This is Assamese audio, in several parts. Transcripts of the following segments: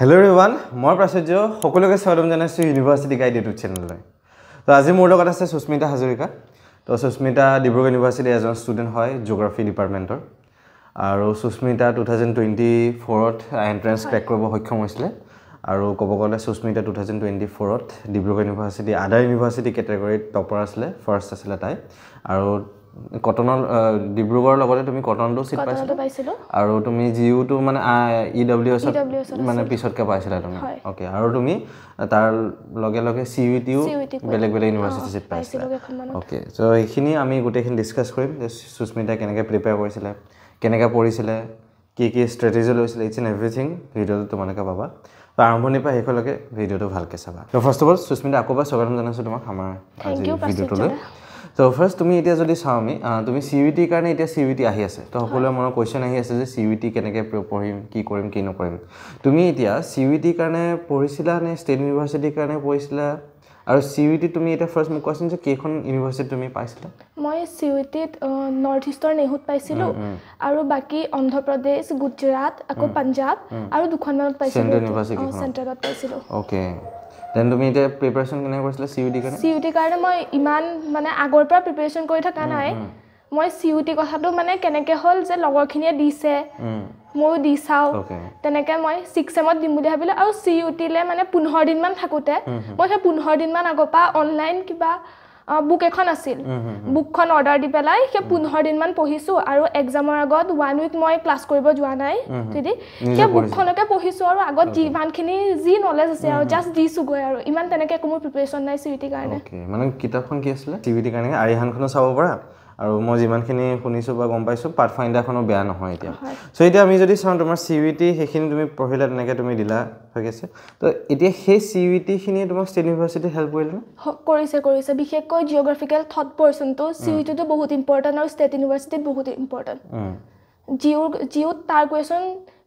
Hello everyone, মই প্ৰাচুৰ্য সকলোকে স্বাগতম জনাইছো ইউনিভাৰ্সিটি গাইড ইউটিউব চেনেললৈ। তো আজি মোৰ লগত আছে সুস্মিতা হাজৰিকা। তো সুস্মিতা ডিব্ৰুগড় ইউনিভাৰ্সিটি এজন ষ্টুডেন্ট হয় জিওগ্ৰাফি ডিপাৰ্টমেন্টৰ। আৰু সুস্মিতা 2024ত এন্ট্ৰেন্স ক্ৰেক কৰিব সক্ষম হৈছিল। আৰু ক'ব গ'লে সুস্মিতা 2024ত ডিব্ৰুগড় ইউনিভাৰ্সিটি আদাৰ ইউনিভাৰ্সিটি কেটেগৰীত টপাৰ আছিল, ফাৰ্ষ্ট আছিল তাই। আৰু কটনৰ ডিব্ৰুগড়ৰ লগতে তুমি কটনটো সিট পাইছিলা আৰু তুমি জিউটো মানে ইডব্লিউএছ মানে পিছতকে পাইছিলা তুমি ওকে আৰু তুমি তাৰ লগে লগে সিইউটিও বেলেগ বেলেগ ইউনিভাৰ্সিটি সিট পাইছিলা ওকে সো এইখিনি আমি গোটেইখিনি ডিসকাস কৰিম যে সুস্মিতা কেনেকৈ প্ৰিপেয়াৰ কৰিছিল কেনেকৈ পঢ়িছিল কি কি ষ্ট্ৰেটেজি লৈছিল ইটস এণ্ড এভৰিথিং ভিডিঅ'টো তোমালোকে পাবা তো আৰম্ভণিৰ পৰা শেষলৈকে ভিডিঅ'টো ভালকৈ চাবা তো ফাৰ্ষ্ট অফ অল সুস্মিতা আকৌবাৰ স্বাগতম জনাইছো তোমাক আমাৰ আজি ভিডিঅ'টোলৈ So first তুমি এতিয়া যদি চাও আমি তুমি সিইউটি কাৰণে এতিয়া সিইউটি আহি আছে তো সকলোৰে মনৰ কোৱেশ্চন আহি আছে যে সিইউটি কেনেকৈ পঢ়িম কি কৰিম কি নকৰিম তুমি এতিয়া সিইউটি কাৰণে পঢ়িছিলা নে ষ্টেট ইউনিভাৰ্সিটিৰ কাৰণে পঢ়িছিলা আৰু সিইউটি তুমি এটা ফাৰ্স্ট মোক কোৱাচোন যে কেখন ইউনিভাৰ্সিটি তুমি পাইছিলা মই সিইউটিত নৰ্থ ইষ্টৰ নেহুত পাইছিলো আৰু বাকি অন্ধ্ৰ প্ৰদেশ গুজৰাট আকৌ পাঞ্জাব আৰু দুখনমানত পাইছিলো চেণ্ট্ৰেলত পাইছিলো ওকে দেন তুমি এটা প্ৰিপাৰেচন কেনে কৰিছিলা সিইউটি কাৰণে সিইউটি কাৰণে মই ইমান মানে আগৰ পৰা প্ৰিপাৰেচন কৰি থকা নাই মই সিইউটি কথাটো মানে কেনেকৈ হল যে লগৰখিনিয়ে দিছে ময়ো দি চাও তেনেকৈ মই 6 এমত দিম বুলি ভাবিলো আৰু সিইউটিলে মানে 15 দিন মান থাকোতে মই সেই 15 দিন মান আগৰ পৰা অনলাইন কিবা বুক এখন আছিল বুকখন অৰ্ডাৰ দি পেলাই সেই 15 দিন মান পঢ়িছো আৰু এক্সামৰ আগত 1 উইক মই ক্লাছ কৰিব যোৱা নাই যদি সেই বুকখনকে পঢ়িছো আৰু আগত যিমানখিনি যি নলেজ আছে আৰু জাস্ট দিছো গৈ আৰু ইমান তেনেকৈ কোনো প্ৰিপাৰেচন নাই সিইউটি কাৰণে ওকে মানে কিতাপখন কি আছিল সিইউটি কাৰণে আৰিহানখনো চাব পাৰা আৰু মই যিমানখিনি শুনিছো বা গম পাইছো পাথফাইণ্ডাৰখনো বেয়া নহয় এতিয়া সো এতিয়া আমি যদি চাওঁ তোমাৰ সিইউটি সেইখিনি তুমি পঢ়িলা তেনেকৈ তুমি দিলা হৈ গৈছে তো এতিয়া সেই সিইউটি খিনি তোমাক ষ্টেট ইউনিভাৰ্সিটি হেল্প কৰিলে কৰিছে বিশেষকৈ জিওগ্ৰাফিকেল থট পৰ্চনটো সিইউটিটো বহুত ইম্পৰ্টেন্ট আৰু ষ্টেট ইউনিভাৰ্সিটিত বহুত ইম্পৰ্টেন্ট জিওত তাৰ কোৱেশ্চন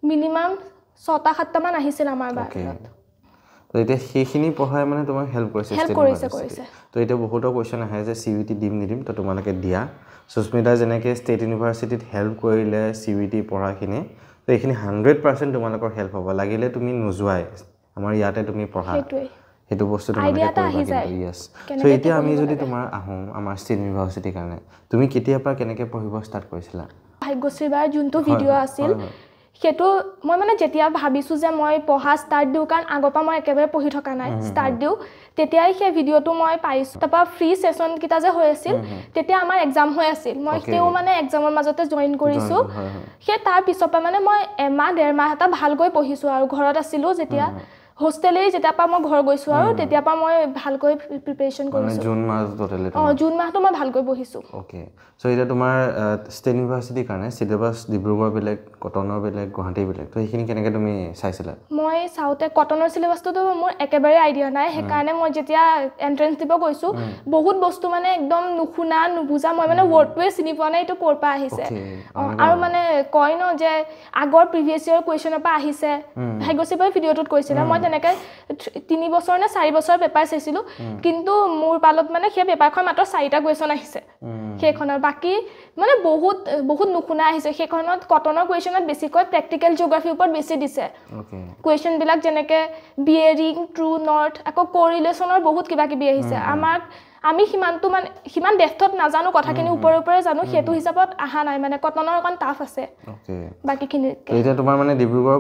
মিনিমাম 6-7টা মান আহিছিল আমাৰ বাৰত তো এতিয়া সেইখিনি পঢ়াই মানে তোমাক হেল্প কৰিছে তো এতিয়া বহুতো কোৱেশ্চন আহে যে সিইউটি দিম নিদিম তো তোমালোকে দিয়া সুস্মিতা যেনেকৈ ষ্টেট ইউনিভাৰ্সিটিত হেল্প কৰিলে সিইউটি পঢ়াখিনি তো এইখিনি 100% তোমালোকৰ হেল্প হ'ব লাগিলে তুমি নোযোৱাই আমাৰ ইয়াতে তুমি পঢ়া সেইটো বস্তু তোমালোকে কৰিবা ইয়েস সো এতিয়া আমি যদি তোমাৰ আহোম আমাৰ ষ্টেট ইউনিভাৰ্সিটিৰ কাৰণে তুমি কেতিয়াৰ পৰা কেনেকৈ পঢ়িব ষ্টাৰ্ট কৰিছিলা ভাগ্যশ্ৰীবাৰ যোনটো ভিডিঅ' আছিল সেইটো মই মানে যেতিয়া ভাবিছো যে মই পঢ়া ষ্টাৰ্ট দিও কাৰণ আগৰ পৰা মই একেবাৰে পঢ়ি থকা নাই ষ্টাৰ্ট দিও তেতিয়াই সেই ভিডিঅ'টো মই পাইছো তাৰপা ফ্ৰী সেশন কিটা যে হৈ আছিল তেতিয়া আমাৰ এক্সাম হৈ আছিল মই তেও মানে এক্সামৰ মাজতে জয়েন কৰিছো সেই তাৰ পিছৰ পৰা মানে মই এমাহ 1.5 মাহ এটা ভালকৈ পঢ়িছো আৰু ঘৰত আছিলো যেতিয়া হোস্টেলে যেতিয়া পা মই ঘৰ গৈছো আৰু তেতিয়া পা মই ভালকৈ প্ৰিপাৰেচন কৰিছো জুন মাহ টোটালি জুন মাহটো মই ভালকৈ পঢ়িছো ওকে সো এটা তোমাৰ ষ্টেট ইউনিভাৰ্সিটিৰ কাৰণে সিলেবাস ডিব্ৰুগড় বেলেগ কটনৰ বেলেগ গুৱাহাটী বেলেগ তো এইখিনি কেনেকৈ তুমি চাইছিলা মই চাওতে কটনৰ সিলেবাসটো মোৰ একেবাৰে আইডিয়া নাই সেই কাৰণে মই যেতিয়া এন্ট্ৰেন্স দিব গৈছো বহুত বস্তু মানে একদম নুশুনা নুবুজা মই মানে ওয়াৰ্ডটোৱে চিনি পোৱা নাই এটো ক'ৰ পৰা আহিছে আৰু মানে কয় ন যে আগৰ প্ৰিভিয়াস ইয়াৰ কোৱেশ্চনৰ পৰা আহিছে ভাগ্যশ্ৰীবাই ভিডিঅ'টোত কৈছিল মই তেনেকৈ 3 বছৰ নে 4 বছৰ পেপাৰ চাইছিলো কিন্তু মোৰ পালত মানে সেই পেপাৰখন মাত্ৰ 4টা কোৱেশ্চন আহিছে সেইখনৰ বাকি মানে বহুত নুশুনা আহিছে সেইখনত কটনৰ কোৱেশ্চনত বেছিকৈ প্ৰেক্টিকেল জিওগ্ৰাফি ওপৰত বেছি দিছে কোৱেশ্চন বিলাক যেনেকৈ বিয়েৰিং ট্ৰু নৰ্থ আকৌ কোৰিলেশনৰ বহুত কিবা কিবি আহিছে আমি সিমান ডেপথত নাজানো কথাখিনি ওপৰে জানো হেতু হিচাপত আহা নাই মানে কটনৰ অকন টাফ আছে বাকিখিনি এতিয়া তোমাৰ মানে ডিব্ৰুগড়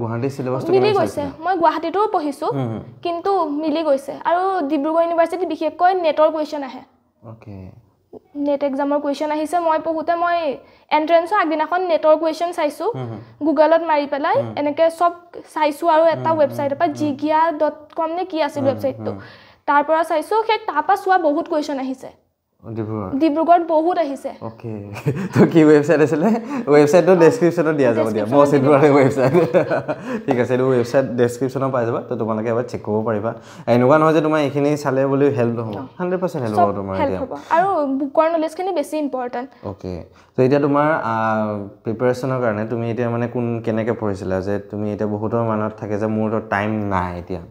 গুৱাহাটী সিলেবাসটো মিলি গৈছে মই গুৱাহাটীতো পঢ়িছো কিন্তু মিলি গৈছে আৰু ডিব্ৰুগড় ইউনিভাৰ্সিটি বিশেষকৈ নেটৰ কোৱেশ্চন আহে ওকে নেট এক্সামৰ কোৱেশ্চন আহিছে মই পঢ়োতে মই এন্ট্ৰেন্সৰ আগদিনাখন নেটৰ কোৱেশ্চন চাইছো গুগলত মাৰি পেলাই এনেকৈ সব চাইছো আৰু এটা ওয়েবসাইটৰ পৰা jigia.com নে কি আছিল ওয়েবসাইটটো তাৰ পৰা চাইছো সেই তাপা সোৱা বহুত কোৱেশ্চন আহিছে ডিব্ৰুগড়ত বহুত আহিছে ওকে তো কি ওয়েবসাইট আছিল ওয়েবসাইটটো ডেসক্ৰিপচনত দিয়া যাব দিয়া মই সিডুৱাৰে ওয়েবসাইট ঠিক আছে এই ওয়েবসাইট ডেসক্ৰিপচনত পাই যাবা তো তোমালোকে এবাৰ চেক কৰিব পাৰিবা এনেকুৱা নহয় যে তোমাৰ এইখিনি চালে বুলি হেল্প নহব 100% হেল্প হ'ব তোমাৰ এতিয়া আৰু বুকৰ নলেজখিনি বেছি ইম্পৰ্টেন্ট ওকে তো এতিয়া তোমাৰ প্ৰিপাৰেচনৰ কাৰণে তুমি এতিয়া মানে কেনেকৈ পঢ়িছিলা যে তুমি এতিয়া বহুতৰ মনত থাকে যে মোৰ টাইম নাই এতিয়া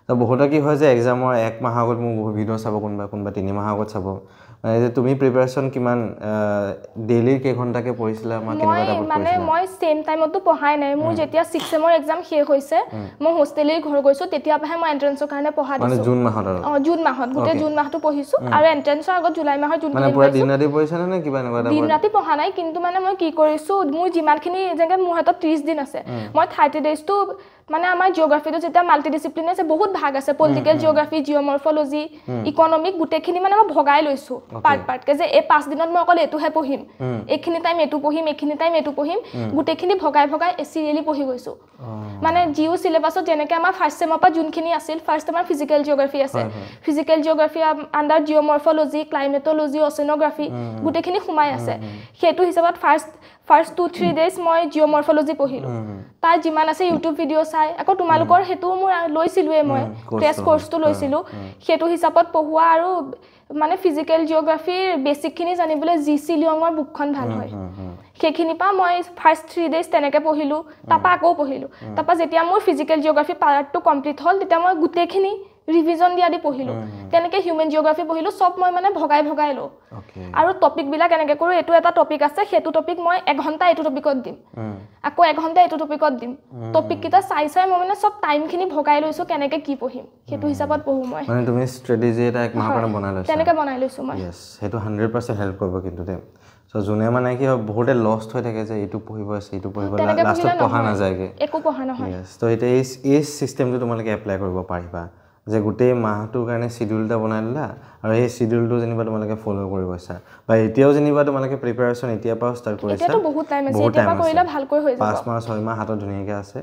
তো বহুতৰ কি হয় যে এক্সামৰ 1 মাহ আগত মোৰ ভিডিঅ' চাব কোনবা 3 মাহ আগত চাব মানে যে তুমি প্ৰিপাৰেচন কিমান ডেইলি কেই ঘণ্টাকে পঢ়িছিলা মই কেনেকুৱা টাইপত মানে মই সেম টাইমতো পঢ়াই নাই মোৰ যেতিয়া 6 সেমৰ এক্সাম শেষ হৈছে মই হোষ্টেলেই ঘৰ গৈছো তেতিয়া পঢ়াই মই এন্ট্ৰেন্সৰ কাৰণে পঢ়া দিছো মানে জুন মাহত জুন মাহত গোটেই জুন মাহটো পঢ়িছো আৰু এন্ট্ৰেন্সৰ আগত জুলাই মাহৰ জুন মানে পুৰা দিন ৰাতি পঢ়িছা নে কিবা এনেকুৱা টাইপত দিন ৰাতি পঢ়া নাই কিন্তু মানে মই কি কৰিছো মোৰ যিমানখিনি যেনেকৈ মোৰ হাতত 30 দিন আছে মই 30 ডেজটো মানে আমাৰ জিওগ্ৰাফিটো যেতিয়া মাল্টি ডিসিপ্লিন আছে বহুত ভাগ আছে পলিটিক্যাল জিওগ্ৰাফি জিওমৰ্ফোলজি ইকোনমিক গুটেখিনি মানে মই ভগাই লৈছো পাৰ্ট কে যে এই 5 দিনত মই অকল এটোহে পঢ়িম এখিনি টাইম এটো পঢ়িম এখিনি টাইম এটো পঢ়িম গুটেখিনি ভগাই সিৰিয়ালি পঢ়ি গৈছো মানে জিও সিলেবাসত যেনেকৈ আমাৰ ফাৰ্স্ট সেমৰ পৰা যোনখিনি আছিল ফাৰ্স্ট আমাৰ ফিজিক্যাল জিওগ্ৰাফি আছে ফিজিক্যাল জিওগ্ৰাফি আন্ডাৰ জিওমৰ্ফোলজি ক্লাইমেটোলজি ওচেনোগ্ৰাফি গুটেখিনি সোমাই আছে হেতু হিচাপত ফাৰ্স্ট 2-3 ডেজ মই জিওমৰ্ফোলজি পঢ়িলো তাৰ যিমান আছে ইউটিউব ভিডিও চাই আকৌ তোমালোকৰ হেতু মোৰ লৈছিলুৱে মই ক্ৰেশ কোৰ্সটো লৈছিলু হেতু হিচাপত পঢ়ুৱা আৰু মানে ফিজিক্যাল জিওগ্ৰাফিৰ বেসিকখিনি জানিবলৈ জিসি লিয়ঙৰ বুকখন ভাল হয় সেইখিনি পা মই ফাৰ্স্ট 3 ডেজ তেনেকে পঢ়িলো তাপা আকৌ পঢ়িলো তাপা যেতিয়া মোৰ ফিজিক্যাল জিওগ্ৰাফি পাৰ্টটো কমপ্লিট হল তেতিয়া মই গুটেখিনি ৰিভিজন দিয়া দি পঢ়িলো তেনেকে হিউম্যান জিওগ্ৰাফি পঢ়িলো সব মই মানে ভগাই লো আৰু টপিক বিলাক এনেকে কৰো এটো এটা টপিক আছে হেতু টপিক মই 1 ঘন্টা এটো টপিকত দিম আকৌ 1 ঘন্টা এটো টপিকত দিম টপিক কিটা চাই মই মানে সব টাইমখিনি ভগাই লৈছো কেনেকে কি পঢ়িম হেতু হিচাপত পঢ়ু মই মানে তুমি স্ট্ৰেটেজি এটা এক মাহ কাৰণে বনাই লৈছা তেনেকে বনাই লৈছো মই यस হেতু 100% হেল্প কৰিব কিন্তু দে সো জুনে মানে কি বহুতে লষ্ট হৈ থাকে যে এটো পঢ়িব আছে এটো পঢ়িব লাষ্টত পঢ়া না যায়গে একো পঢ়া নহয় यस তো এটা এই সিস্টেমটো তোমালোকে এপ্লাই কৰিব পাৰিবা যে গোটেই মাহটোৰ কাৰণে শিডিউলটা বনাই দিলা আৰু এই শিডিউলটো যেনিবা তোমালোকে ফলো কৰিব গৈছা বা এতিয়াও যেনিবা তোমালোকে প্ৰিপাৰেচন এতিয়া পৰা ষ্টাৰ্ট কৰিছা এতিয়াতো বহুত টাইম আছে এতিয়া পৰা কৰিলে ভালকৈ হৈ যাব 5 মাহ 6 মাহ হাতত ধুনীয়াকৈ আছে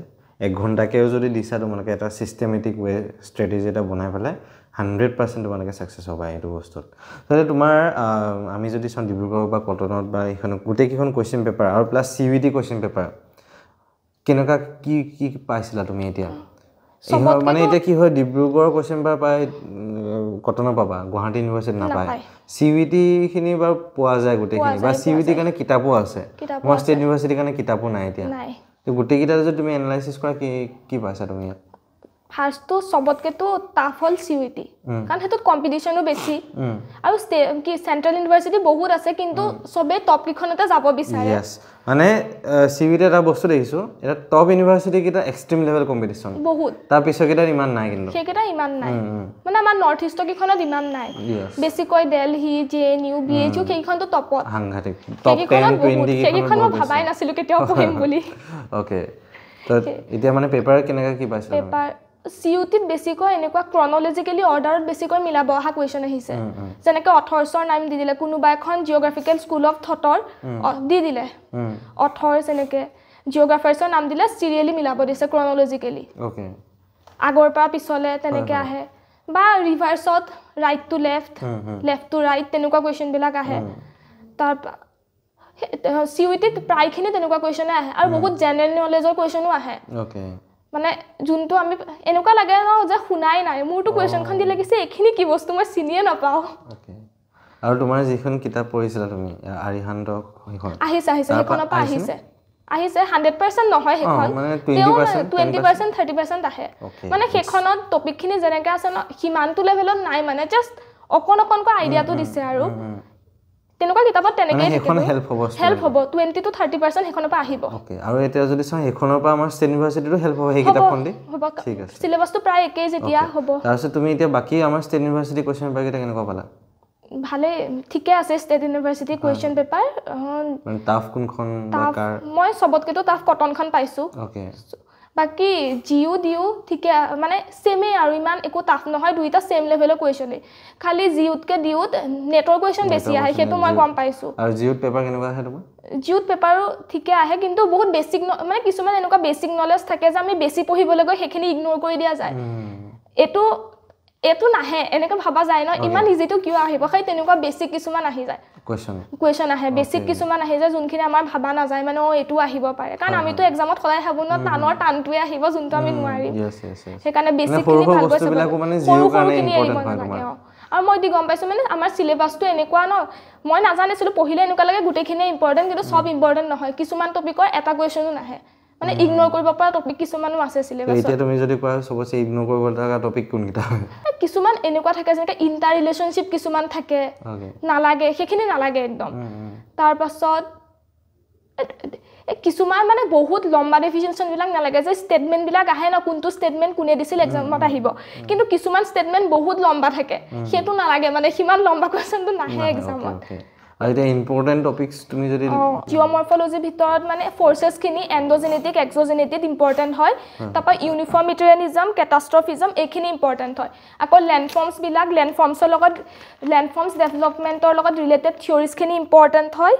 1 ঘণ্টাকেও যদি দিছা তোমালোকে এটা সিস্টেমেটিক ওয়ে স্ট্ৰেটেজি এটা বনাই পেলাই 100% তোমালোকে সাকসেস হ'বা এইটো বস্তুত তাতে তোমাৰ আমি যদি সন ডিব্ৰুগড় বা কটনত বা এখন গোটেই কিখন কোৱেশ্চন পেপাৰ আৰু প্লাস সিভিটি কোৱেশ্চন পেপাৰ কেনেকা কি পাইছিলা তুমি এতিয়া মানে এটা কি হয় ডিব্ৰুগড় কোৱেশ্চন পেপাৰ পাই কটনৰ পাবা গুৱাহাটী ইউনিভাৰ্সিটি নাপায় সিভিটি খিনি বা পোৱা যায় গোটেইখিনি বা সিভিটি কাৰণে কিতাপো আছে মোৰ ষ্টেট ইউনিভাৰ্সিটি কাৰণে কিতাপো নাই এতিয়া তো গোটেই কিটা যদি তুমি এনালাইসিস কৰা কি পাইছা তুমি ফাৰ্স্ট তো সবতকে তো টাফ হল সিইটি কাৰণ হেতু কম্পিটিশনো বেছি আৰু কি সেন্ট্ৰাল ইউনিভাৰ্সিটি বহুত আছে কিন্তু সবে টপ কিখনতে যাব বিচাৰে यस মানে সিইটি এটা বস্তু দেখিছো এটা টপ ইউনিভাৰ্সিটি কিটা এক্সট্ৰিম লেভেল কম্পিটিশন বহুত তাৰ পিছত কিটা ইমান নাই কিন্তু সেইকেটা ইমান নাই মানে আমাৰ নৰ্থ ইষ্ট কিখনত ইমান নাই বেছিকৈ দিল্লী জেএনইউ বিএইচইউ সেইখন তো টপত সাংঘাতিক টপ 10 20 সেইখন মই ভাবাই নাছিলো কেতিয়াও পঢ়িম বুলি ওকে তো এতিয়া মানে পেপাৰ কেনেকা কি পাইছা পেপাৰ সিউটিত বেছিকৈ এনেকুৱা ক্ৰনোলজিক্যালি অৰ্ডাৰত বেছিকৈ মিলাব অহা কোৱেশ্চন আহিছে যেনেকৈ অথৰ্ছৰ নাম দি দিলে কোনোবা এখন জিওগ্ৰাফিকেল স্কুল অফ থটৰ দি দিলে অথৰ্ছ এনেকৈ জিওগ্ৰাফাৰ্ছৰ নাম দিলে সিৰিয়ালি মিলাব দিছে ক্ৰনোলজিক্যালি ওকে আগৰ পৰা পিছলে তেনেকৈ আহে বা ৰিভাৰ্সত right to left left to right তেনেকুৱা কোৱেশ্চন বিলাক আহে তাৰ সিউটিত প্ৰায়খিনি তেনেকুৱা কোৱেশ্চনে আহে আৰু বহুত জেনেৰেল নলেজৰ কোৱেশ্চনো আহে ওকে মানে যোনটো আমি এনেকুৱা লাগে ন যে শুনাই নাই মোৰটো কোৱেশ্চনখন দি লাগিছে এখিনি কি বস্তু মই চিনিয়ে নাপাও ওকে আৰু তোমাৰ যিখন কিতাপ পঢ়িছিলা তুমি আৰিহান্তক সেইখন আহিছে সেইখনৰ পৰা আহিছে 100% নহয় সেইখন মানে 20% 30% আহে মানে সেইখনত টপিকখিনি যেনেকৈ আছে ন সিমানটো লেভেলত নাই মানে জাস্ট অকনকৈ আইডিয়াটো দিছে আৰু তেনেকুৱা কিতাপত তেনেকৈ সেইখন হেল্প হ'ব 20 to 30% সেইখনৰ পৰা আহিব ওকে আৰু এতিয়া যদি চাই সেইখনৰ পৰা আমাৰ ষ্টেট ইউনিভাৰ্সিটিটো হেল্প হ'ব সেই কিতাপখন দি ঠিক আছে সিলেবাসটো প্ৰায় একেই যেতিয়া হ'ব তাৰপিছত তুমি এতিয়া বাকি আমাৰ ষ্টেট ইউনিভাৰ্সিটি কোৱেশ্চন পেপাৰ কেটা কেনেকুৱা পালা ভালে ঠিকে আছে ষ্টেট ইউনিভাৰ্সিটি কোৱেশ্চন পেপাৰ মানে টাফ কোনখন বাকাৰ মই সবতকে তো টাফ কটনখন পাইছো ওকে বাকি জিও দিও ঠিকে মানে সেমে আৰু ইমান একো টাফ নহয় দুইটা সেম লেভেলৰ কোৱেশ্চন খালি জিউতকে দিউত নেটৰ কোৱেশ্চন বেছি আহে হেতু মই গম পাইছো আৰু জিউত পেপাৰ কেনেকুৱা আহে তোমাৰ জিউত পেপাৰো ঠিকে আহে কিন্তু বহুত বেসিক মানে কিছুমান এনেকুৱা বেসিক নলেজ থাকে যে আমি বেছি পঢ়িবলৈ গৈ হেখিনি ইগনোৰ কৰি দিয়া যায় এটো নাহে এনেকৈ ভাবা যায় ন ইমান ইজিটো কিয় আহিব খাই তেনেকুৱা বেসিক কিছুমান আহি যায় কোৱেশ্চন আহে বেসিক কিছুমান আহি যায় যোনখিনি আমাৰ ভাবা না যায় মানে এটো আহিব পাৰে কাৰণ আমিতো এক্সামত খলাই হাবু ন টানৰ টানটোৱে আহিব যোনটো আমি নোৱাৰিম সেইকাৰণে বেসিকখিনি ভালকৈ বস্তুবিলাক মানে জিও কাৰণে ইম্পৰ্টেন্ট হয় তোমাৰ আৰু মই দি গম পাইছো মানে আমাৰ সিলেবাসটো এনেকুৱা ন মই নাজানিছিলো পঢ়িলে এনেকুৱা লাগে গোটেইখিনি ইম্পৰ্টেন্ট কিন্তু সব ইম্পৰ্টেন্ট নহয় কিছুমান টপিকৰ এটা কোৱেশ্চনো নাহে মানে ইগনোৰ কৰিব পৰা টপিক কিছুমানো আছে সিলেবাছত এতিয়া তুমি যদি কোৱা সবচে ইগনোৰ কৰিব লগা টপিক কোনকিটা হয় কিছুমান এনেকুৱা থাকে যেনেকৈ ইণ্টাৰ ৰিলেশ্যনশ্বিপ কিছুমান থাকে নালাগে সেইখিনি নালাগে একদম তাৰ পাছত কিছুমান মানে বহুত লম্বা ডেফিনেশ্যন বিলাক নালাগে যে ষ্টেটমেন্ট বিলাক আহে না কোনটো ষ্টেটমেন্ট কোনে দিছিল এক্সামত আহিব কিন্তু কিছুমান ষ্টেটমেন্ট বহুত লম্বা থাকে সেইটো নালাগে মানে সিমান লম্বা কোৱেশ্চনটো নাহে এক্সামত আৰু এটা ইম্পৰ্টেন্ট টপিকস তুমি যদি জিঅ'মৰ্ফলজি ভিতৰত মানে ফৰ্সেস খিনি এন্ডোজেনেটিক এক্সোজেনেটিক ইম্পৰ্টেন্ট হয় তাৰপা ইউনিফৰ্মিটেৰিয়ানিজম কেটাষ্ট্ৰফিজম এইখিনি ইম্পৰ্টেন্ট হয় আকৌ লেণ্ডফৰ্মছ বিলাক লেণ্ডফৰ্মছৰ লগত লেণ্ডফৰ্মছ ডেভেলপমেন্টৰ লগত ৰিলেটেড থিওৰিজ খিনি ইম্পৰ্টেন্ট হয়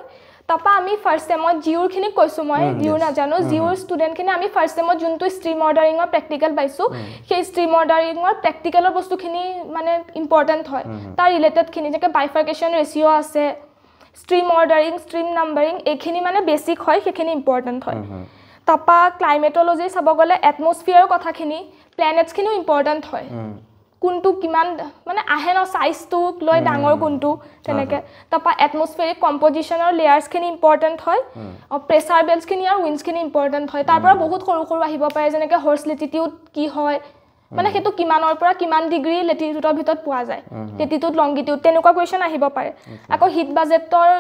তাৰপা আমি ফাৰ্ষ্ট সেমত জিউৰ খিনি কৈছো মই জিউৰ নাজানো জিউৰ ষ্টুডেন্ট খিনি আমি ফাৰ্ষ্ট সেমত যোনটো ষ্ট্ৰীম অৰ্ডাৰিঙৰ প্ৰেক্টিকেল পাইছো সেই ষ্ট্ৰীম অৰ্ডাৰিঙৰ প্ৰেক্টিকেলৰ বস্তুখিনি মানে ইম্পৰ্টেন্ট হয় তাৰ ৰিলেটেড খিনি যেকে বাইফাৰ্কেশন ৰেচিঅ আছে ষ্ট্ৰীম অৰ্ডাৰিং ষ্ট্ৰীম নাম্বাৰিং এইখিনি মানে বেসিক হয় সেইখিনি ইম্পৰ্টেন্ট হয় তাৰপা ক্লাইমেটলজি চাব গলে এটমস্ফিয়াৰৰ কথাখিনি প্লেনেটছ খিনিও ইম্পৰ্টেন্ট হয় কোনটো কিমান মানে আহে ন সাইজটো লৈ ডাঙৰ কোনটো তেনেকে তাৰপা এটমস্ফিয়াৰিক কম্পোজিশনৰ লেয়াৰ্স খিনি ইম্পৰ্টেন্ট হয় আৰু প্ৰেছাৰ বেলছ খিনি আৰু উইণ্ডছ খিনি ইম্পৰ্টেন্ট হয় তাৰ পৰা বহুত সৰু সৰু আহিব পাৰে যেনেকে হৰ্স লেটিটিউড কি হয় মানে হেতু কিমানৰ পৰা কিমান ডিগ্ৰী লেটিটিউডৰ ভিতৰত পোৱা যায় লেটিটিউড লংগিটিউড তেনেকুৱা কোৱেশ্চন আহিব পাৰে আকৌ হিট বাজেটৰ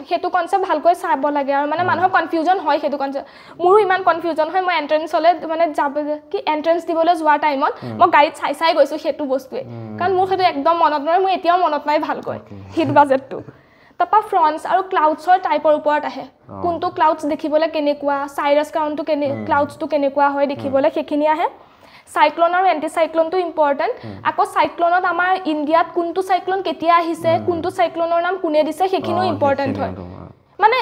হেতু কনসেপ্ট ভালকৈ চাব লাগে আৰু মানে মানুহৰ কনফিউজন হয় হেতু কনসেপ্ট মোৰো ইমান কনফিউজন হয় মই এন্ট্ৰেন্সলে মানে যাব কি এন্ট্ৰেন্স দিবলৈ যোৱাৰ টাইমত মই গাইড চাই গৈছো হেতু বস্তুৱে কাৰণ মোৰ হেতু একদম মনত নহয় মই এতিয়াও মনত নাই ভালকৈ হিট বাজেটটো তাৰপা ফ্ৰন্টছ আৰু ক্লাউডছৰ টাইপৰ ওপৰত আহে কোনটো ক্লাউডছ দেখিবলৈ কেনেকুৱা সাইৰাছ ক্ৰাউনটো ক্লাউডছটো কেনেকুৱা হয় দেখিবলৈ সেইখিনি আহে সাইক্লোন আৰু এন্টিসাইক্লোনটো ইম্পৰ্টেন্ট আকৌ সাইক্লোনত আমাৰ ইন্ডিয়াত কোনটো সাইক্লোন কেতিয়া আহিছে কোনটো সাইক্লোনৰ নাম কোনে দিছে সেইখিনিও ইম্পৰ্টেন্ট হয় মানে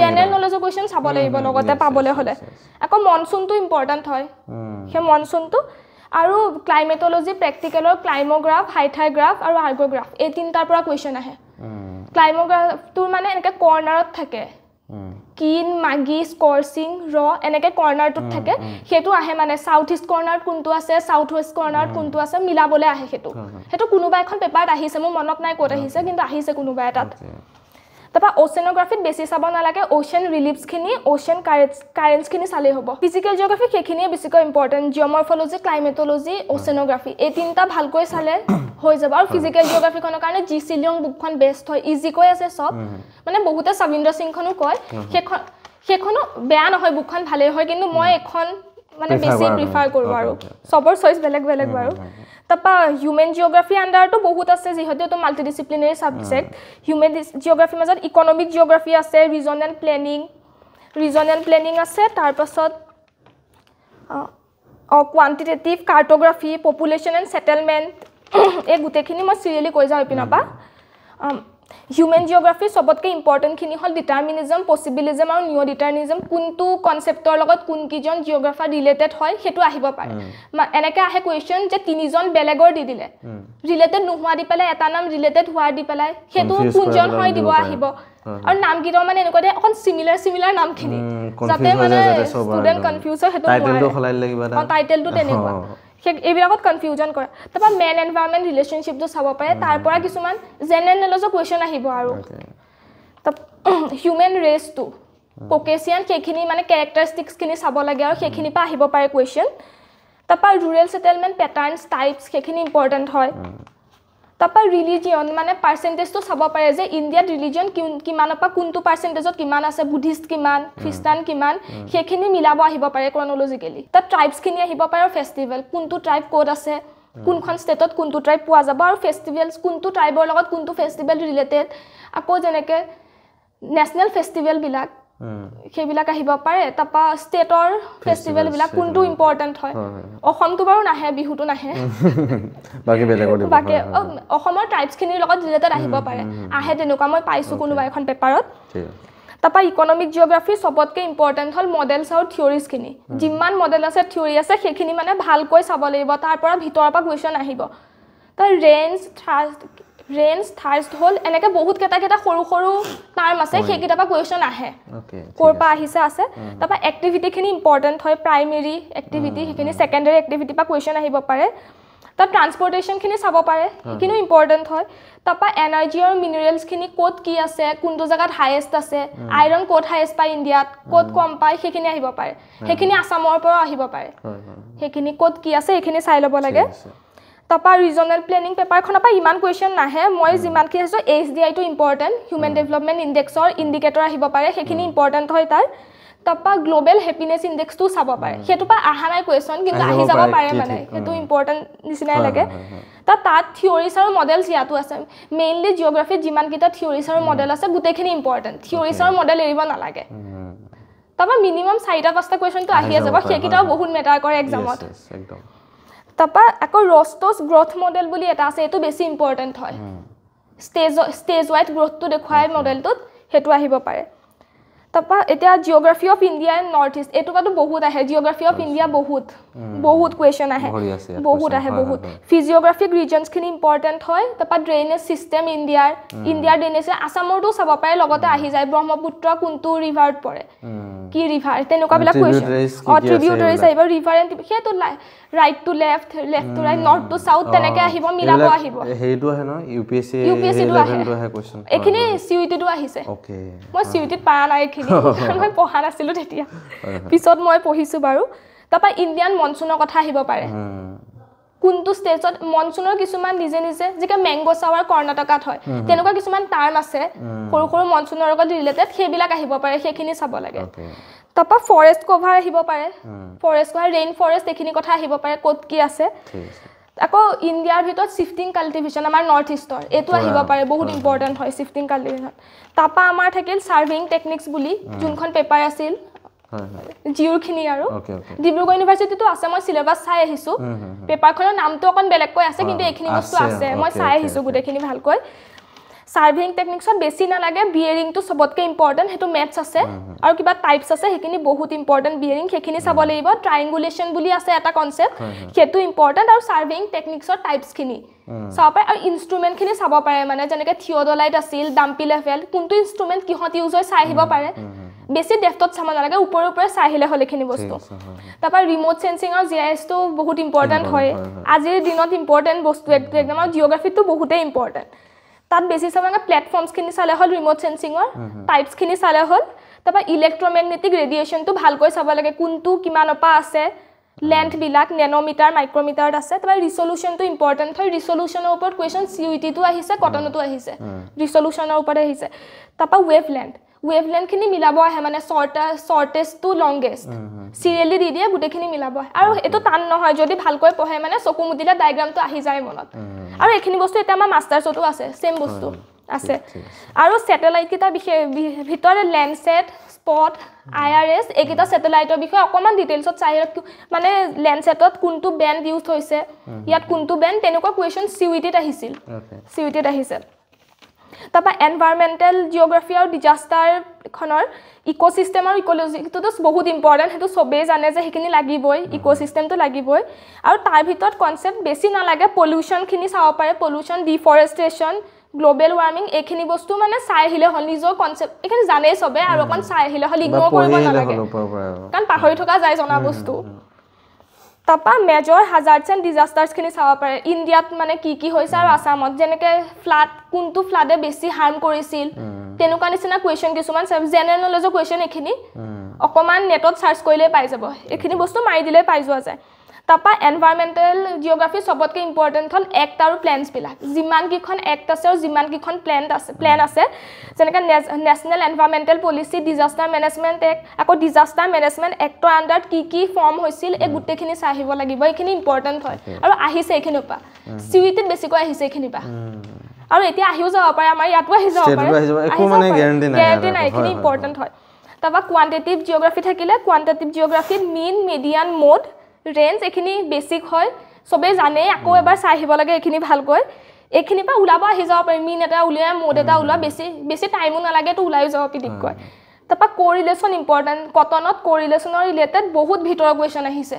জেনাৰেল নলেজৰ কোৱেশ্চন চাব লাগিব লগতে পাবলৈ হলে আকৌ মনসুনটো ইম্পৰ্টেন্ট হয় সেই মনসুনটো আৰু ক্লাইমেটলজি প্ৰেক্টিকেলৰ ক্লাইমোগ্ৰাফ হাইথাইগ্ৰাফ আৰু আৰ্গোগ্ৰাফ এই তিনটাৰ পৰা কোৱেশ্চন আহে ক্লাইমোগ্ৰাফটোৰ মানে এনেকে কৰ্নাৰত থাকে কিন মাগি স্কৰ্চিং ৰ এনেকে কৰ্নাৰটোত থাকে হেতু আহে মানে সাউথ ইষ্ট কৰ্নাৰত কোনটো আছে সাউথ ওয়েষ্ট কৰ্নাৰত কোনটো আছে মিলাবলৈ আহে হেতু কোনোবা এখন পেপাৰত আহিছে মোৰ মনত নাই ক'ত আহিছে কিন্তু আহিছে কোনোবা এটাত তাৰপা ওশেনোগ্ৰাফিত বেছি চাব নালাগে ওশেন ৰিলিফছ খিনি ওশেন কাৰেন্টছ খিনি চালে হ'ব ফিজিক্যাল জিওগ্ৰাফি সেইখিনিয়ে বেছিকৈ ইম্পৰ্টেন্ট জিঅ'মৰ্ফলজি ক্লাইমেটলজি ওশেনোগ্ৰাফি এই তিনটা ভালকৈ চালে হৈ যাব আৰু ফিজিক্যাল জিওগ্ৰাফিখনৰ কাৰণে জি চিলিয়ং বুকখন বেষ্ট হয় ইজিকৈ আছে সব মানে বহুতে সবিন্দ্ৰ সিংখনো কয় সেইখনো বেয়া নহয় বুকখন ভালে হয় কিন্তু মই এখন মানে বেছি প্ৰিফাৰ কৰো আৰু সবৰ চইচ বেলেগ বেলেগ বাৰু তাৰপা হিউমেন জিওগ্ৰাফি আন্ডাৰটো বহুত আছে যিহেতু তো মাল্টিডিসিপ্লিনাৰী সাবজেক্ট হিউমেন জিওগ্ৰাফি মাজত ইকোনমিক জিওগ্ৰাফি আছে ৰিজনাল প্লেনিং আছে তাৰ পাছত কোৱান্টিটেটিভ কাৰ্টোগ্ৰাফি পপুলেশ্যন এণ্ড সেটেলমেন্ট এই গুটেখিনি মই সিৰিয়ালি কৈ যাও ইপিনপা হিউমেন জিওগ্ৰাফি সবতকে ইম্পৰ্টেন্ট খিনি হল ডিটাৰমিনিজম পসিবিলিজম আৰু নিও ডিটাৰমিনিজম কোনটো কনসেপ্টৰ লগত কোন কিজন জিওগ্ৰাফাৰ ৰিলেটেড হয় হেতু আহিব পাৰে এনেকে আহে কোৱেশ্চন যে তিনিজন বেলেগৰ দি দিলে ৰিলেটেড নোহোৱা দি পেলাই এটা নাম ৰিলেটেড হোৱা দি পেলাই হেতু কোনজন হয় দিব আহিব আৰু নাম কিটা মানে এনেকৈ দে অকন সিমিলাৰ নামখিনি যাতে মানে ষ্টুডেন্ট কনফিউজ হয় হেতু টাইটেলটো খলাই লাগিব টাইটেলটো তেনেকুৱা এইবিলাকত কনফিউজন কৰে তাৰপা মেন এনভায়ৰনমেন্ট ৰিলেশনশিপটো চাব পাৰে তাৰ পৰা কিছুমান জেনাৰেল নলেজৰ কোৱেশ্চন আহিব আৰু হিউমেন ৰেছটো ককেছিয়ান সেইখিনি মানে ক্যাৰেক্টাৰিষ্টিক্স খিনি চাব লাগে আৰু সেইখিনি পৰা আহিব পাৰে কোৱেশ্চন তাৰপা ৰুৰেল সেটেলমেন্ট প্যাটাৰ্নছ টাইপছ সেইখিনি ইম্পৰ্টেন্ট হয় তাৰপা ৰিলিজিয়ন মানে পাৰ্সেন্টেজটো চাব পাৰে যে ইণ্ডিয়াত ৰিলিজিয়ন কিমানৰ পৰা কোনটো পাৰ্সেন্টেজত কিমান আছে বুদ্ধিষ্ট কিমান খ্ৰীষ্টান কিমান সেইখিনি মিলাব আহিব পাৰে ক্ৰনলজিক্যালি তাৰ ট্ৰাইবছ খিনি আহিব পাৰে আৰু ফেষ্টিভেল কোনটো ট্ৰাইব কোড আছে কোনখন ষ্টেটত কোনটো ট্ৰাইব পোৱা যাব আৰু ফেষ্টিভেলছ কোনটো ট্ৰাইবৰ লগত কোনটো ফেষ্টিভেল ৰিলেটেড আকৌ যেনেকে নেশনেল ফেষ্টিভেল বিলাক সেইবিলাক আহিব পাৰে তাৰপা ষ্টেটৰ ফেষ্টিভেল বিলাক কোনটো ইম্পৰ্টেন্ট হয় অসমটো বাৰু নাহে বিহুটো নাহে বাকি বেলেগৰ দিব বাকি অসমৰ ট্ৰাইবছ খিনিৰ লগত ৰিলেটেড আহিব পাৰে আহে তেনেকুৱা মই পাইছো কোনোবা এখন পেপাৰত তাৰপা ইকোনমিক জিওগ্ৰাফি সবতকে ইম্পৰ্টেন্ট হল মডেলছ আৰু থিওৰিজ খিনি যিমান মডেল আছে থিওৰি আছে সেইখিনি মানে ভালকৈ চাব লাগিব তাৰ পৰা ভিতৰৰ পৰা কোৱেশ্চন আহিব তাৰ ৰেঞ্জ থাৰ্ষ্ট হল এনেকে বহুত কেটা সৰু টাৰ্ম আছে সেইকেইটা পৰা কোৱেশ্চন আহে কৰপা আহিছে আছে তাৰপা এক্টিভিটি খিনি ইম্পৰ্টেন্ট হয় প্ৰাইমেৰী এক্টিভিটি সেইখিনি সেকেন্ডাৰী এক্টিভিটি পৰা কোৱেশ্চন আহিব পাৰে তাত ট্ৰান্সপৰ্টেশ্যনখিনি চাব পাৰে সেইখিনিও ইম্পৰ্টেণ্ট হয় তাৰপৰা এনাৰ্জি আৰু মিনাৰেলছখিনি ক'ত কি আছে কোনটো জেগাত হায়েষ্ট আছে আইৰণ ক'ত হায়েষ্ট পায় ইণ্ডিয়াত ক'ত কম পায় সেইখিনি আহিব পাৰে সেইখিনি আছামৰ পৰাও আহিব পাৰে সেইখিনি ক'ত কি আছে সেইখিনি চাই ল'ব লাগে তাৰপৰা ৰিজনেল প্লেনিং পেপাৰখনৰ পৰা ইমান কুৱেশ্যন নাহে মই যিমানখিনি আছোঁ HDI-টো ইম্পৰ্টেণ্ট হিউমেন ডেভেলপমেণ্ট ইণ্ডেক্সৰ ইণ্ডিকেটৰ আহিব পাৰে সেইখিনি ইম্পৰ্টেণ্ট হয় তাৰ তাৰপৰা গ্ল'বেল হেপিনেছ ইণ্ডেক্সটো চাব পাৰে সেইটোৰ পৰা অহা নাই কুৱেশ্যন কিন্তু আহি যাব পাৰে মানে সেইটো ইম্পৰ্টেণ্ট নিচিনাই লাগে তাত থিয়ৰিজ আৰু মডেলছ ইয়াতো আছে মেইনলি জিঅ'গ্ৰাফিত যিমানকেইটা থিয়ৰিজ আৰু মডেল আছে গোটেইখিনি ইম্পৰ্টেণ্ট থিয়ৰিজ আৰু মডেল এৰিব নালাগে তাৰপৰা মিনিমাম 4-5টা কুৱেশ্যনটো আহিয়ে যাব সেইকেইটাও বহুত মেটাৰ কৰে এক্সামত তাৰপৰা আকৌ ৰষ্টছ গ্ৰথ মডেল বুলি এটা আছে এইটো বেছি ইম্পৰ্টেণ্ট হয় ষ্টেজ ৱাইজ গ্ৰথটো দেখুৱাই মডেলটোত সেইটো আহিব পাৰে তাৰপৰা এতিয়া geography of India and north east এইটো পৰাটো বহুত আহে জিঅ'গ্ৰাফি অফ ইণ্ডিয়া বহুত কুৱেশ্যন আহে বহুত ফিজিঅ'গ্ৰাফিক ৰিজনছখিনি ইম্পৰ্টেণ্ট হয় তাৰপৰা ড্ৰেইনেজ ছিষ্টেম ইণ্ডিয়াৰ ড্ৰেইনেজ আছামৰটো চাব পাৰে লগতে আহি যায় ব্ৰহ্মপুত্ৰ কোনটো ৰিভাৰত পৰে কি ৰিভাৰ তেনেকুৱাবিলাক কুৱেশ্যন ট্ৰিবিউটাৰিজ আহিব ৰিভাৰ এণ্ড সেইটো right to left to right north to south তেনেকৈ আহিব মিলাব আহিব সেইটো আহে ন ইউপিএছচিটো আহে এইখিনি CUET-টো আহিছে মই CUET-ত পাৰা নাই এইখিনি মই পঢ়া নাছিলোঁ তেতিয়া পিছত মই পঢ়িছোঁ বাৰু তাৰপৰা ইণ্ডিয়ান মনচুনৰ কথা আহিব পাৰে কোনটো ষ্টেজত মনচুনৰ কিছুমান নিজে নিজে যিকে মেংগ' চাৱাৰ কৰ্ণাটকাত হয় তেনেকুৱা কিছুমান টাৰ্ম আছে সৰু সৰু মনচুনৰ লগত ৰিলেটেড সেইবিলাক আহিব পাৰে সেইখিনি চাব লাগে তাৰপৰা ফৰেষ্ট কভাৰ আহিব পাৰে ফৰেষ্ট কভাৰ ৰেইন ফৰেষ্ট এইখিনি কথা আহিব পাৰে ক'ত কি আছে আকৌ ইণ্ডিয়াৰ ভিতৰত শিফটিং কাল্টিভেশ্যন আমাৰ নৰ্থ ইষ্টৰ এইটো আহিব পাৰে বহুত ইম্পৰ্টেণ্ট হয় শিফটিং কাল্টিভেশ্যন তাৰপৰা আমাৰ থাকিল চাৰ্ভিং টেকনিক্স বুলি যোনখন পেপাৰ আছিল জিঅ'ৰখিনি আৰু ডিব্ৰুগড় ইউনিভাৰ্চিটিটো আছে মই চিলেবাছ চাই আহিছোঁ পেপাৰখনৰ নামটো অকণ বেলেগকৈ আছে কিন্তু এইখিনি বস্তু আছে মই চাই আহিছোঁ গোটেইখিনি ভালকৈ চাৰ্ভিং টেকনিক্সত বেছি নালাগে বিয়েৰিংটো চবতকৈ ইম্পৰ্টেণ্ট সেইটো মেথছ আছে আৰু কিবা টাইপছ আছে সেইখিনি বহুত ইম্পৰ্টেণ্ট বিয়েৰিং সেইখিনি চাব লাগিব ট্ৰাইংগুলেশ্যন বুলি আছে এটা কনচেপ্ট সেইটো ইম্পৰ্টেণ্ট আৰু চাৰ্ভিং টেকনিক্সৰ টাইপছখিনি চাব পাৰে আৰু ইনষ্ট্ৰুমেণ্টখিনি চাব পাৰে মানে যেনেকৈ থিঅ'ডলাইট আছিল ডাম্পি লেভেল কোনটো ইনষ্ট্ৰুমেণ্ট কিহত ইউজ হয় চাই আহিব পাৰে বেছি ডেফটত চাব নালাগে ওপৰে ওপৰে চাই আহিলে হ'ল এইখিনি বস্তু তাৰপৰা ৰিম'ট চেন্সিং আৰু GIS-টো বহুত ইম্পৰ্টেণ্ট হয় আজিৰ দিনত ইম্পৰ্টেণ্ট বস্তু একদম আৰু জিঅ'গ্ৰাফিটো বহুতেই ইম্পৰ্টেণ্ট তাত বেছি চাব লাগে প্লেটফৰ্মছখিনি চালে হ'ল ৰিম'ট চেন্সিঙৰ টাইপছখিনি চালে হ'ল তাৰপৰা ইলেক্ট্ৰমেগনেটিক ৰেডিয়েশ্যনটো ভালকৈ চাব লাগে কোনটো কিমানৰ পৰা আছে লেন্থবিলাক নেন'মিটাৰ মাইক্ৰ'মিটাৰত আছে তাৰপৰা ৰিচলিউশ্যনটো ইম্পৰ্টেণ্ট হয় ৰিচলিউশ্যনৰ ওপৰত কুৱেশ্যন CUET-টো আহিছে কটনতো আহিছে ৰিচলিউশ্যনৰ ওপৰত আহিছে তাৰপৰা ৱেভলেন্থখিনি মিলাব আহে মানে শ্বৰ্টেষ্ট টু লংগেষ্ট চিৰিয়েলি দি দিয়ে গোটেইখিনি মিলাব আহে আৰু এইটো টান নহয় যদি ভালকৈ পঢ়ে মানে চকু মুদিলে ডায়েগ্ৰামটো আহি যায় মনত আৰু এইখিনি বস্তু এতিয়া আমাৰ মাষ্টাৰ্ছতো আছে ছেম বস্তু আছে আৰু ছেটেলাইটকেইটাৰ ভিতৰত লেণ্ডছেট স্পট IRS এইকেইটা ছেটেলাইটৰ বিষয়ে অকণমান ডিটেইলছত চাই মানে লেণ্ডছেটত কোনটো বেণ্ড ইউজ হৈছে ইয়াত কোনটো বেণ্ড তেনেকুৱা কুৱেশ্যন CUET-ত আহিছিল তাৰপৰা এনভাইৰমেণ্টেল জিঅ'গ্ৰাফি আৰু ডিজাষ্টাৰখনৰ ইক'চিষ্টেম আৰু ইক'লজিটোতো বহুত ইম্পৰ্টেণ্ট সেইটো চবেই জানে যে সেইখিনি লাগিবই ইক'চিষ্টেমটো লাগিবই আৰু তাৰ ভিতৰত কনচেপ্ট বেছি নালাগে পলিউশ্যনখিনি চাব পাৰে পলিউশ্যন ডিফৰেষ্টেশ্যন গ্ল'বেল ৱাৰ্মিং এইখিনি বস্তু মানে চাই আহিলে হ'ল নিজৰ কনচেপ্ট এইখিনি জানেই চবে আৰু অকণ চাই আহিলে হ'ল ইগন'ৰ কৰিব নালাগে কাৰণ পাহৰি থকা যায় জনা বস্তু তাৰপৰা মেজৰ হাজাৰ্ডছ এণ্ড ডিজাষ্টাৰ্ছখিনি চাব পাৰে ইণ্ডিয়াত মানে কি হৈছে আৰু আছামত যেনেকৈ কোনটো ফ্লাডে বেছি হাৰ্ম কৰিছিল তেনেকুৱা নিচিনা কুৱেশ্যন কিছুমান জেনেৰেল নলেজৰ কুৱেশ্যন এইখিনি অকণমান নেটত চাৰ্চ কৰিলেই পাই যাব এইখিনি বস্তু মাৰি দিলেই পাই যোৱা যায় তাৰপৰা এনভাইৰমেণ্টেল জিঅ'গ্ৰাফি চবতকৈ ইম্পৰ্টেণ্ট হ'ল এক্ট আৰু প্লেনছবিলাক যিমানকেইখন এক্ট আছে আৰু যিমানকেইখন প্লেন আছে যেনেকৈ national environmental policy disaster management act আকৌ ডিজাষ্টাৰ মেনেজমেণ্ট এক্টৰ আণ্ডাৰত কি ফৰ্ম হৈছিল এই গোটেইখিনি চাই আহিব লাগিব এইখিনি ইম্পৰ্টেণ্ট হয় আৰু আহিছে এইখিনিৰ পৰা CUET-ত বেছিকৈ আহিছে এইখিনিৰ পৰা আৰু এতিয়া আহিও যাব পাৰে আমাৰ ইয়াতো আহি যাব পাৰে গেৰেণ্টি নাই এইখিনি ইম্পৰ্টেণ্ট হয় তাৰপৰা কোৱান্টিটিভ জিঅ'গ্ৰাফি থাকিলে কোৱান্টিটিভ জিঅ'গ্ৰাফিত মিন মিডিয়ান মোড ৰেঞ্জ এইখিনি বেছিক হয় চবেই জানেই আকৌ এবাৰ চাই আহিব লাগে এইখিনি ভালকৈ এইখিনিৰ পৰা ওলাব আহি যাব পাৰি মিন এটা উলিয়াই মোড এটা ওলোৱা বেছি টাইমো নালাগে তো ওলাই যাব পিটিককৈ তাৰপৰা কোৰিলেশ্যন ইম্পৰ্টেণ্ট কটনত কোৰিলেশ্যনৰ ৰিলেটেড বহুত ভিতৰৰ কুৱেশ্যন আহিছে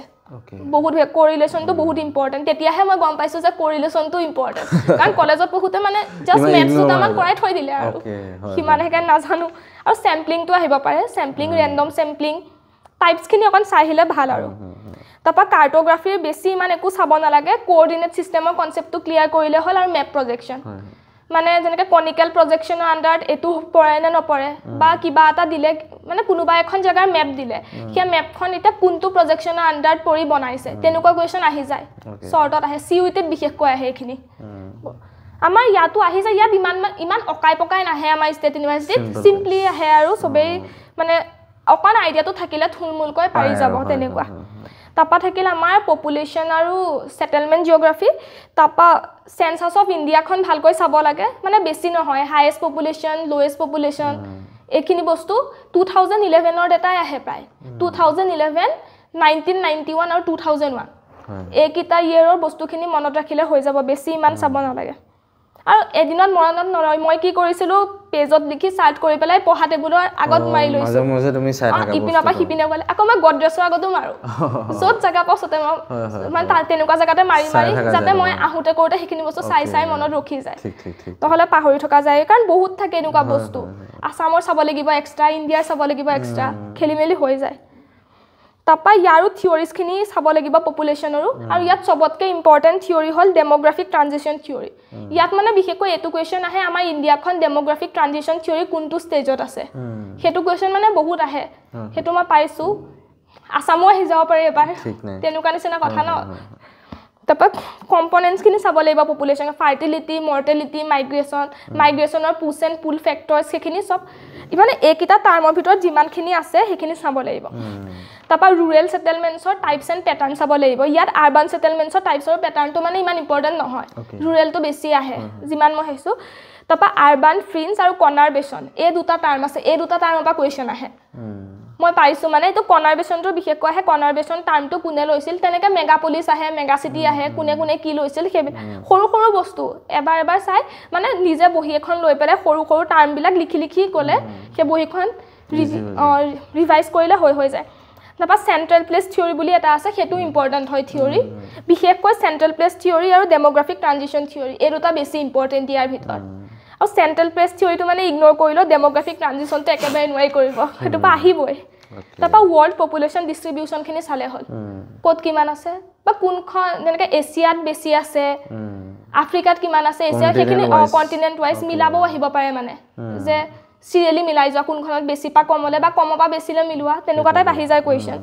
বহুত কোৰিলেশ্যনটো বহুত ইম্পৰ্টেণ্ট তেতিয়াহে মই গম পাইছোঁ যে কোৰিলেশ্যনটো ইম্পৰ্টেণ্ট কাৰণ কলেজত পঢ়োঁতে মানে জাষ্ট মেথছ দুটামান কৰাই থৈ দিলে আৰু সিমান সেইকাৰণে নাজানো আৰু চেম্পলিংটো আহিব পাৰে চেম্পলিং ৰেণ্ডম চেম্পলিং টাইপছখিনি অকণ চাই আহিলে ভাল আৰু তাৰপা কাৰ্টোগ্ৰাফিৰ বেছি ইমান একো চাব নালাগে কোঅৰ্ডিনেট সিস্টেমৰ কনসেপ্টটো ক্লিয়াৰ কৰিলে হ'ল আৰু মেপ প্ৰজেকচন মানে যেনেকৈ কনিকেল প্ৰজেকচনৰ আন্ডাৰত এটো পৰে নে নপৰে বা কিবা এটা দিলে মানে কোনোবা এখন জাগাৰ মেপ দিলে সেই মেপখন এটা কোনটো প্ৰজেকচনৰ আন্ডাৰত পৰি বনাইছে তেনেকুৱা কোৱেশ্চন আহি যায় শৰ্টত আহে সিউইটিত বিশেষকৈ আহে এখিনি আমাৰ ইয়াতো আহি যায় ইয়াত ইমান অকাই পকাই নাহে আমাৰ ষ্টেট ইউনিভাৰ্চিটিত সিম্পলি আহে আৰু সবেই মানে অকণ আইডিয়াটো থাকিলে থুলমূলকৈ পাৰি যাব তেনেকুৱা তাপা থাকিল আমাৰ পপুলেশ্যন আৰু সেটেলমেন্ট জিওগ্ৰাফি তাপা সেন্সাস অফ ইন্ডিয়াখন ভালকৈ চাব লাগে মানে বেছি নহয় হাইয়েষ্ট পপুলেশ্যন লোৱেষ্ট পপুলেশ্যন এখিনি বস্তু 2011 ৰ ডেটা আহে প্ৰায় 2011 1991 আৰু 2001 এইকিটা ইয়েৰৰ বস্তুখিনি মনত ৰাখিলে হৈ যাব বেছি ইমান চাব নালাগে আৰু এদিনত মৰণত নৰয় মই কি কৰিছিলো পেজত লিখি সাৰ্চ কৰি পেলাই পঢ়া টেবুলৰ আগত মাৰি লৈছো মাজে তুমি চাই থাকা ইপিনৰ পৰা সিপিনে গলে আকৌ মই গড্ৰেছৰ আগতো মাৰো সব জায়গা পাছতে মানে তেনেকুৱা জায়গাতে মাৰি যাতে মই আহোতে কৰোতে সেইখিনি বস্তু চাই মনত ৰখি যায় নহলে পাহৰি থকা যায় কাৰণ বহুত থাকে এনেকুৱা বস্তু আসামৰ চাব লাগিব এক্সট্ৰা ইণ্ডিয়াৰ চাব লাগিব এক্সট্ৰা খেলিমেলি হৈ যায় তাপা ইয়াৰো থিওৰিজখিনি চাব লাগিব পপুলেশ্যনৰো আৰু ইয়াত সবতকৈ ইম্পৰ্টেণ্ট থিওৰি হ'ল ডেমোগ্ৰাফিক ট্ৰানজিশ্যন থিওৰি ইয়াত মানে বিশেষকৈ এটো কুৱেশ্যন আহে আমাৰ ইণ্ডিয়াখন ডেমোগ্ৰাফিক ট্ৰানজিশ্যন থিওৰি কোনটো ষ্টেজত আছে সেইটো কুৱেশ্যন মানে বহুত আহে সেইটো মই পাইছোঁ আসামো আহি যাব পাৰে এবাৰ তেনেকুৱা নিচিনা কথা ন তাপা কম্পনেণ্টছখিনি চাব লাগিব পপুলেশ্যন ফাৰ্টিলিটি মৰ্টেলিটি মাইগ্ৰেশ্যনৰ পুছ এণ্ড পুল ফেক্টৰ্ছ সেইখিনি চব মানে এইকেইটা টাৰ্মৰ ভিতৰত যিমানখিনি আছে সেইখিনি চাব লাগিব তাপা ৰুৰেল সেটেলমেন্টছৰ টাইপছ এণ্ড পেটাৰ্ন চাব লাগিব ইয়াত আৰবান সেটেলমেন্টছৰ টাইপছৰ পেটাৰ্নটো মানে ইমান ইম্পৰ্টেণ্ট নহয় ৰুৰেলটো বেছি আহে যিমান মই কৈছোঁ তাপা আৰবান ফ্ৰিঞ্জ আৰু কনাৰবেশ্যন এই দুটা টাৰ্ম আছে এই দুটা টাৰ্মৰ পৰা কুৱেশ্যন আহে মই পাইছোঁ মানে এইটো কনাৰবেশ্যনটো বিশেষকৈ আহে কনাৰবেশ্যন টাৰ্মটো কোনে লৈছিল তেনেকৈ মেগাপলিছ আহে মেগা চিটি আহে কোনে কি লৈছিল সেইবিলাক সৰু বস্তু এবাৰ চাই মানে নিজে বহি এখন লৈ পেলাই সৰু টাৰ্মবিলাক লিখি গ'লে সেই বহিখন ৰিভাইজ কৰিলে হৈ যায় তাপা চেণ্ট্ৰেল প্লেচ থিওৰি বুলি এটা আছে সেইটো ইম্পৰ্টেণ্ট হয় থিওৰি বিশেষকৈ চেণ্ট্ৰেল প্লেচ থিওৰি আৰু ডেমোগ্ৰাফিক ট্ৰানজিশ্যন থিওৰি এই দুটা বেছি ইম্পৰ্টেণ্ট ইয়াৰ ভিতৰত আৰু চেণ্ট্ৰেল প্লেচ থিওৰিটো মানে ইগন'ৰ কৰিলেও ডেমোগ্ৰাফিক ট্ৰানজিশ্যনটো একেবাৰে নোৱাৰি কৰিব সেইটো পৰা আহিবই তাপা ৱৰ্ল্ড পপুলেশ্যন ডিষ্ট্ৰিবিউশ্যনখিনি চালে হ'ল ক'ত কিমান আছে বা কোনখন যেনেকৈ এছিয়াত বেছি আছে আফ্ৰিকাত কিমান আছে এছিয়াত সেইখিনি কণ্টিনেণ্ট ৱাইজ মিলাবও আহিব পাৰে মানে যে চিৰিয়েলি মিলাই যোৱা কোনখনত বেছি পা কমলে বা কমৰ পৰা বেছিলৈ মিলোৱা তেনেকুৱা টাইপ আহি যায় কুৱেশ্যন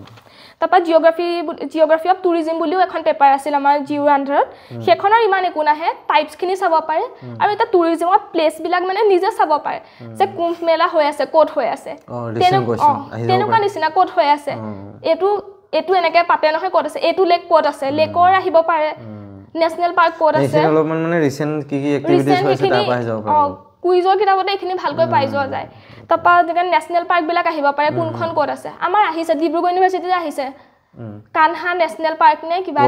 তাপা জিঅ'গ্ৰাফি অফ টুৰিজিম বুলিও এখন পেপাৰ আছিল আমাৰ জিঅ'ৰ আণ্ডাৰত সেইখনৰ ইমান একো নাহে টাইপছখিনি চাব পাৰে আৰু এটা টুৰিজিমৰ প্লেচবিলাক মানে নিজে চাব পাৰে যে কুম্ভ মেলা হৈ আছে ক'ত হৈ আছে তেনেকুৱা নিচিনা ক'ত হৈ আছে এইটো এনেকৈ পাতে নহয় ক'ত আছে এইটো লেক ক'ত আছে লেকৰ আহিব পাৰে নেশ্যনেল পাৰ্ক ক'ত আছে কুইজৰ কিতাপতে এইখিনি ভালকৈ পাই যোৱা যায় তাপা যেনে নেশ্যনেল পাৰ্কবিলাক আহিব পাৰে কোনখন ক'ত আছে আমাৰ আহিছে ডিব্ৰুগড় ইউনিভাৰ্চিটিতে আহিছে কানহা নেশ্যনেল পাৰ্ক নে কিবা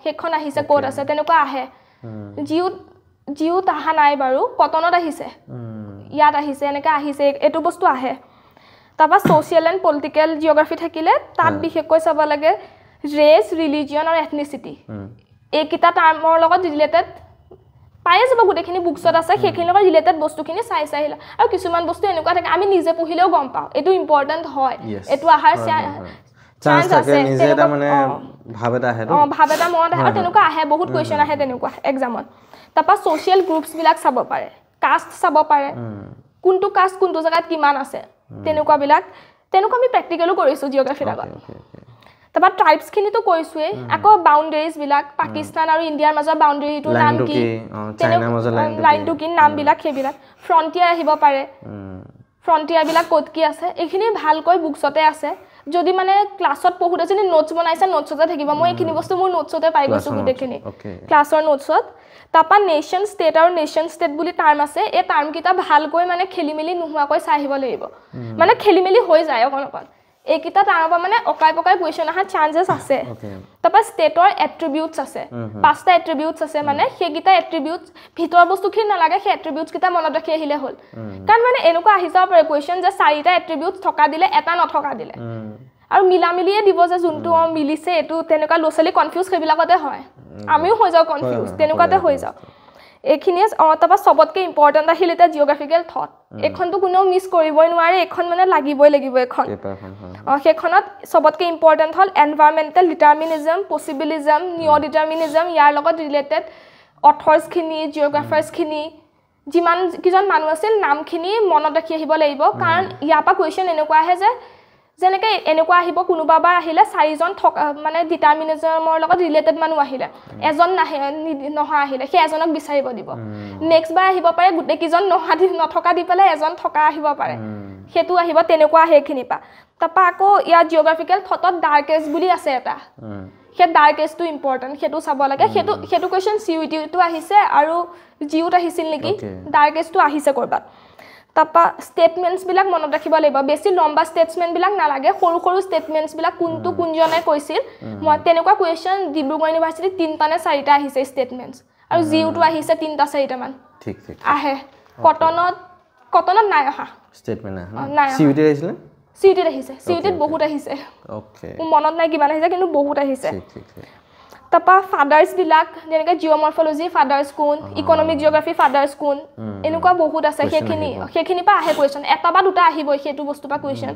সেইখন আহিছে ক'ত আছে তেনেকুৱা আহে জিঅ'ত অহা নাই বাৰু কটনত আহিছে ইয়াত আহিছে এনেকৈ আহিছে এইটো বস্তু আহে তাপা ছ'চিয়েল এণ্ড পলিটিকেল জিঅ'গ্ৰাফি থাকিলে তাত বিশেষকৈ চাব লাগে ৰেচ ৰিলিজিয়ন আৰু এথনিচিটি এইকেইটা টাৰ্মৰ লগত ৰিলেটেড পায়ে যাব গোটেইখিনি বুকছত আছে সেইখিনিৰ লগত ৰিলেটেড বস্তুখিনি চাই আহিলা আৰু কিছুমান বস্তু এনেকুৱা থাকে আমি নিজে পঢ়িলেও গম পাওঁ এইটো ইম্পৰ্টেণ্ট হয় এইটো আহাৰ চান্স আছে ভাৱ এটা মনত আহে আৰু তেনেকুৱা আহে বহুত কুৱেশ্যন আহে তেনেকুৱা এক্সামত তাপা ছ'চিয়েল গ্ৰুপছবিলাক চাব পাৰে কাষ্ট চাব পাৰে কোনটো কাষ্ট কোনটো জেগাত কিমান আছে তেনেকুৱা আমি প্ৰেক্টিকেলো কৰিছোঁ জিঅ'গ্ৰাফিৰ আগত তাপা ট্ৰাইবছখিনিতো কৈছোৱেই আকৌ বাউণ্ডেৰিজবিলাক পাকিস্তান আৰু ইণ্ডিয়াৰ মাজৰ বাউণ্ডেৰীটোৰ নাম কি লাইনটো কি নামবিলাক সেইবিলাক ফ্ৰণ্টিয়াৰ আহিব পাৰে ফ্ৰণ্টিয়াৰবিলাক ক'ত কি আছে এইখিনি ভালকৈ বুকছতে আছে যদি মানে ক্লাছত পঢ়োঁতে যদি নোটছ বনাইছে নোটছতে থাকিব মই এইখিনি বস্তু মোৰ নোটছতে পাই গৈছোঁ গোটেইখিনি ক্লাছৰ নোটছত তাপা নেশ্যন ষ্টেট আৰু নেশ্যন ষ্টেট বুলি টাৰ্ম আছে এই টাৰ্মকেইটা ভালকৈ মানে খেলি মেলি নোহোৱাকৈ চাই আহিব লাগিব মানে খেলি মেলি হৈ যায় অকণ এইকেইটা টাৰ্মৰ পৰা মানে অকাই পকাই কুৱেশ্যন অহাৰ চান্সেছ আছে তাপা ষ্টেটৰ এট্ৰিবিউটছ আছে 5টা এট্ৰিবিউটছ আছে মানে সেইকেইটা এট্ৰিবিউটছ ভিতৰৰ বস্তুখিনি নালাগে সেই এট্ৰিবিউটছকেইটা মনত ৰাখি আহিলে হ'ল কাৰণ মানে এনেকুৱা আহি যাব পাৰে কুৱেশ্যন যে 4টা এট্ৰিবিউটছ থকা দিলে এটা নথকা দিলে আৰু মিলামিলিয়ে দিব যে যোনটো মিলিছে এইটো তেনেকুৱা ল'ৰা ছোৱালী কনফিউজ সেইবিলাকতে হয় আমিও হৈ যাওঁ কনফিউজ তেনেকুৱাতে হৈ যাওঁ এইখিনিয়ে তাৰপৰা চবতকৈ ইম্পৰ্টেণ্ট আহিল এতিয়া জিঅ'গ্ৰাফিকেল থট এইখনতো কোনেও মিছ কৰিবই নোৱাৰে এইখন মানে লাগিবই লাগিব এইখন সেইখনত চবতকৈ ইম্পৰ্টেণ্ট হ'ল এনভাইৰমেণ্টেল ডিটাৰমিনিজম পচিবিলিজম নিঅ' ডিটাৰমিনিজম ইয়াৰ লগত ৰিলেটেড অথৰ্ছখিনি জিঅ'গ্ৰাফাৰ্ছখিনি যিমান কিজন মানুহ আছিল নামখিনি মনত ৰাখি আহিব লাগিব কাৰণ ইয়াৰ পৰা কুৱেশ্যন এনেকুৱা আহে যে যেনেকৈ এনেকুৱা আহিব কোনোবাবাৰ আহিলে 4জন থকা মানে ডিটাৰমিনিজমৰ লগত ৰিলেটেড মানুহ আহিলে এজন নহা আহিলে সেই এজনক বিচাৰিব দিব নেক্সট বাৰ আহিব পাৰে গোটেইকেইজন নথকা দি পেলাই এজন থকা আহিব পাৰে সেইটো আহিব তেনেকুৱা আহে এইখিনিৰ পৰা তাৰপৰা আকৌ ইয়াত জিঅ'গ্ৰাফিকেল থটত ডাৰ্কেষ্ট বুলি আছে এটা সেই ডাৰ্কেষ্টটো ইম্পৰ্টেণ্ট সেইটো চাব লাগে সেইটো কুৱেশ্যন CUET-টো আহিছে আৰু জিউত আহিছিল নেকি ডাৰ্কেষ্টটো আহিছে ক'ৰবাত তাৰপৰা ষ্টেটমেণ্টছবিলাক মনত ৰাখিব লাগিব বেছি লম্বা ষ্টেটমেণ্টবিলাক নালাগে সৰু সৰু ষ্টেটমেণ্টছবিলাক কোনজনে কৈছিল মই তেনেকুৱা কুৱেশ্যন ডিব্ৰুগড় ইউনিভাৰ্চিটিত 3টা নে 4টা আহিছে ষ্টেটমেণ্টছ আৰু জিউটো আহিছে 3টা 4টামান আহে কটনত নাই অহা ষ্টেটমেণ্ট নাই CUET-ত আহিছে CUET-ত বহুত আহিছে মোৰ মনত নাই কিমান আহিছে কিন্তু বহুত আহিছে তাৰপৰা ফাদাৰ্ছবিলাক যেনেকৈ জিঅ'মৰ্ফলজি ফাদাৰ্ছ কোন ইকনমিক জিঅ'গ্ৰাফি ফাদাৰ্ছ কোন এনেকুৱা বহুত আছে সেইখিনিৰ পৰা আহে কুৱেশ্যন এটা বা দুটা আহিবই সেইটো বস্তুৰ পৰা কুৱেশ্যন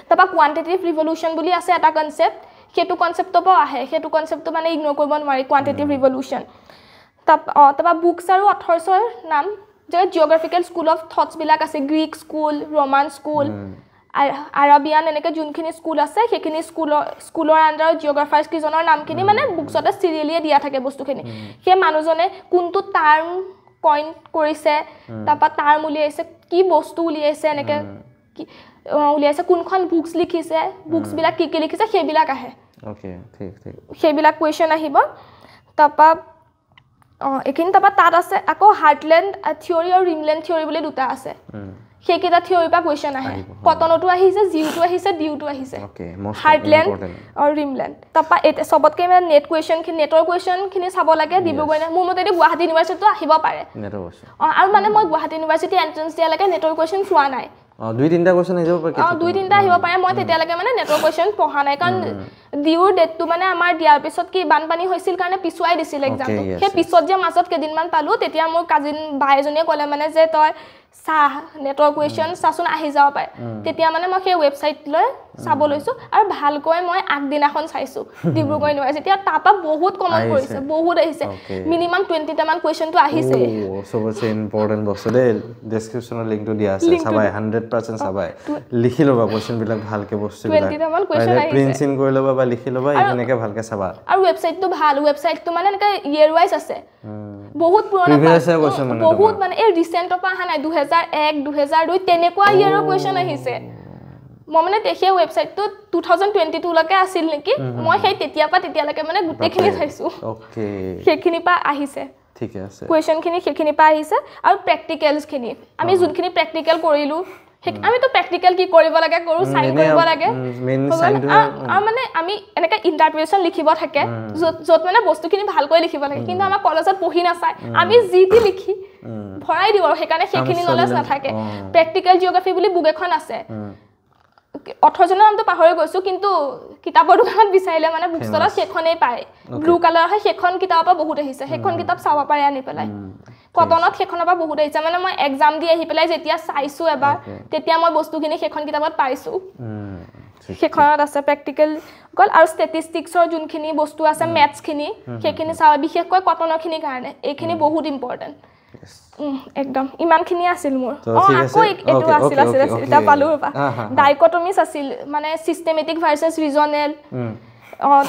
তাৰপৰা কোৱান্টিটেটিভ ৰিভলিউশ্যন বুলি আছে এটা কনচেপ্ট সেইটো কনচেপ্টৰ পৰা আহে সেইটো কনচেপ্টটো মানে ইগন'ৰ কৰিব নোৱাৰি কোৱান্টিটেটিভ ৰিভলিউশ্যন তাৰপৰা বুকছ আৰু অথৰ্ছৰ নাম যে জিঅ'গ্ৰাফিকেল স্কুল অফ থটছবিলাক আছে Greek school Roman school Arabian এনেকৈ যোনখিনি স্কুল আছে সেইখিনি স্কুলৰ আণ্ডাৰত জিঅ'গ্ৰাফাৰ্ছ কেইজনৰ নামখিনি মানে বুকছতে চিৰিয়েলিয়ে দিয়া থাকে বস্তুখিনি সেই মানুহজনে কোনটো টাৰ্ম কইন কৰিছে তাৰপৰা টাৰ্ম উলিয়াইছে কি বস্তু উলিয়াইছে এনেকৈ উলিয়াইছে কোনখন বুকছ লিখিছে বুকছবিলাক কি লিখিছে সেইবিলাক আহে সেইবিলাক কুৱেশ্যন আহিব তাৰপৰা এইখিনি তাৰপৰা তাত আছে আকৌ হাৰ্টলেণ্ড থিয়ৰী আৰু ৰিমলেণ্ড থিয়ৰী বুলি দুটা আছে সেইকেইটা থিয়ৰীৰ পৰা কুৱেশ্যন আহে কটনতো আহিছে জিউটো আহিছে ডিউটো আহিছে হাৰ্টলেণ্ড আৰু ৰিমলেণ্ড তাৰপৰা চবতকৈ মানে নেটৰ কুৱেশ্যনখিনি চাব লাগে ডিব্ৰুগড় মোৰ মতেদি গুৱাহাটী ইউনিভাৰ্চিটিটো আহিব পাৰে আৰু মানে মই গুৱাহাটী ইউনিভাৰ্চিটি এণ্ট্ৰেঞ্চ দিয়ালৈকে নেটৰ কুৱেশ্যন চোৱা নাই 2-3টা কুৱেশ্যন আহিব পাৰে মই তেতিয়ালৈকে মানে নেটৰ কুৱেশ্যন পঢ়া নাই কাৰণ ডিউৰ ডেটটো মানে আমাৰ দিয়াৰ পিছত কি বানপানী হৈছিল কাৰণে পিছুৱাই দিছিল এক্সামটো সেই পিছত যে মাজত কেইদিনমান পালোঁ তেতিয়া মোৰ কাজিন বাই এজনীয়ে ক'লে মানে যে তই চাহ নেটৰ কুৱেশ্যন চাচোন আহি যাব পাৰে তেতিয়া মানে মই সেই ৱেবছাইটলৈ চাব লৈছোঁ আৰু ভালকৈ মই আগদিনাখন চাইছোঁ ডিব্ৰুগড় ইউনিভাৰ্চিটি আৰু তাৰপৰা বহুত কমন পৰিছে বহুত আহিছে মিনিমাম 20টামান কুৱেশ্যনটো আহিছে চবতছে ইম্পৰ্টেণ্ট বস্তু দেই ডেছক্ৰিপশ্যনৰ লিংকটো দিয়া আছে চাবাই 100% চাবাই লিখি ল'বা কুৱেশ্যনবিলাক ভালকৈ বস্তুবিলাক প্ৰিণ্ট চিন কৰি ল'বা বা লিখি ল'বা এনেকৈ ভালকৈ চাবা আৰু ৱেবছাইটটো ভাল ৱেবছাইটটো মানে এনেকৈ ইয়েৰ ৱাইজ আছে বহুত পুৰণা বহুত মানে এই ৰিচেণ্টৰ পৰা অহা নাই 2001 2002 তেনেকুৱা ইয়েৰৰ কুৱেশ্যন আহিছে মই মানে সেই ৱেবছাইটটো 2022লৈকে আছিল নেকি মই সেই তেতিয়াৰ পৰা তেতিয়ালৈকে মানে গোটেইখিনি চাইছোঁ সেইখিনিৰ পৰা আহিছে ঠিক আছে কুৱেশ্যনখিনি সেইখিনিৰ পৰা আহিছে আৰু প্ৰেক্টিকেলছখিনি আমি যোনখিনি প্ৰেক্টিকেল কৰিলোঁ আমিতো প্ৰেক্টিকেল কি কৰিব লাগে কৰোঁ চাইন কৰিব লাগে আৰু মানে আমি এনেকৈ ইণ্টাৰপ্ৰিটেশ্যন লিখিব থাকে য'ত মানে বস্তুখিনি ভালকৈ লিখিব লাগে কিন্তু আমাৰ কলেজত পঢ়ি নাচায় আমি যি টি লিখি ভৰাই দিওঁ আৰু সেইকাৰণে সেইখিনি নলেজ নাথাকে প্ৰেক্টিকেল জিঅ'গ্ৰাফি বুলি বুক এখন আছে অথৰজনৰ নামটো পাহৰি গৈছোঁ কিন্তু কিতাপৰ দোকানত বিচাৰিলে মানে বুক ষ্টলত সেইখনেই পায় ব্লু কালাৰ হয় সেইখন কিতাপৰ পৰা বহুত আহিছে সেইখন কিতাপ চাব পাৰে আনি পেলাই কটনত সেইখনৰ পৰা বহুত আহিছে মানে মই এক্সাম দি আহি পেলাই যেতিয়া চাইছোঁ এবাৰ তেতিয়া মই বস্তুখিনি সেইখন কিতাপত পাইছোঁ সেইখনত আছে প্ৰেক্টিকেল গ'ল আৰু ষ্টেটিষ্টিক্সৰ যোনখিনি বস্তু আছে মেথছখিনি সেইখিনি চাব বিশেষকৈ কটনৰখিনিৰ কাৰণে এইখিনি বহুত ইম্পৰ্টেণ্ট একদম ইমানখিনি আছিল মোৰ আকৌ এইটো আছিল এতিয়া পালোঁ ডাইকটমিছ আছিল মানে চিষ্টেমেটিক ভাৰ্চেছ ৰিজনেল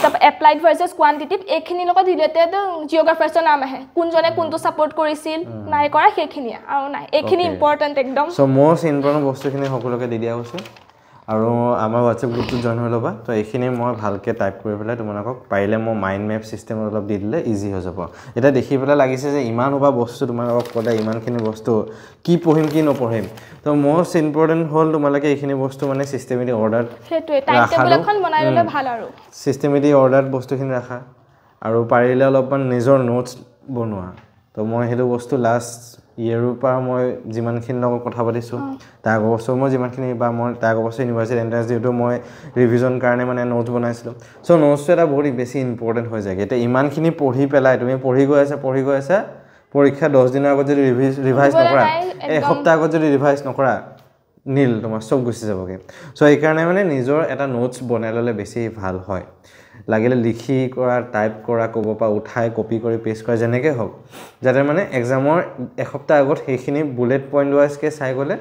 তাৰপৰা এপ্লাইড ভাৰ্চেছ কোৱান্টিটিভ এইখিনিৰ লগত ৰিলেটেড জিঅ'গ্ৰাফাৰ্ছৰ নাম আহে কোনজনে কোনটো ছাপৰ্ট কৰিছিল নাই কৰা সেইখিনিয়ে আৰু নাই এইখিনি ইম্পৰ্টেণ্ট একদম চ' মষ্ট ইম্পৰ্টেণ্ট বস্তুখিনি সকলোকে দি দিয়া হৈছে আৰু আমাৰ হোৱাটছএপ গ্ৰুপটোত জইন হৈ ল'বা তো এইখিনি মই ভালকৈ টাইপ কৰি পেলাই তোমালোকক পাৰিলে মই মাইণ্ড মেপ ছিষ্টেমত অলপ দি দিলে ইজি হৈ যাব এতিয়া দেখি পেলাই লাগিছে যে ইমান হোৱা বস্তু তোমালোকক ক'লে ইমানখিনি বস্তু কি পঢ়িম কি নপঢ়িম তো মষ্ট ইম্পৰ্টেণ্ট হ'ল তোমালোকে এইখিনি বস্তু মানে ছিষ্টেমেটিক অৰ্ডাৰ ছিষ্টেমেটিক অৰ্ডাৰত বস্তুখিনি ৰাখা আৰু পাৰিলে অলপমান নিজৰ নোটছ বনোৱা তো মই সেইটো বস্তু লাষ্ট ইয়েৰৰ পৰা মই যিমানখিনি লগত কথা পাতিছোঁ তাৰ আগৰ বছৰ মই যিমানখিনি বা মই তাৰ আগৰ বছৰ ইউনিভাৰ্চিটি এণ্ট্ৰেঞ্চ দিওঁতে মই ৰিভিজন কাৰণে মানে নোটছ বনাইছিলোঁ চ' নোটছটো এটা বহুত বেছি ইম্পৰ্টেণ্ট হৈ যায় এতিয়া ইমানখিনি পঢ়ি পেলাই তুমি পঢ়ি গৈ আছা পৰীক্ষা 10 দিনৰ আগত যদি ৰিভাইজ নকৰা এসপ্তাহ আগত যদি ৰিভাইজ নকৰা নীল তোমাৰ চব গুচি যাবগে সো এই কাৰণে মানে নিজৰ এটা নোটছ বনাই ললে বেছি ভাল হয় লাগিলে লিখি কৰা টাইপ কৰা ক'ব পা উঠাই কপি কৰি পেস্ট কৰা যেনেকৈ হওক যাতে মানে এক্সামৰ এসপ্তাহ আগত সেইখিনি বুলেট পইণ্ট ওয়াইজকে চাই গ'লে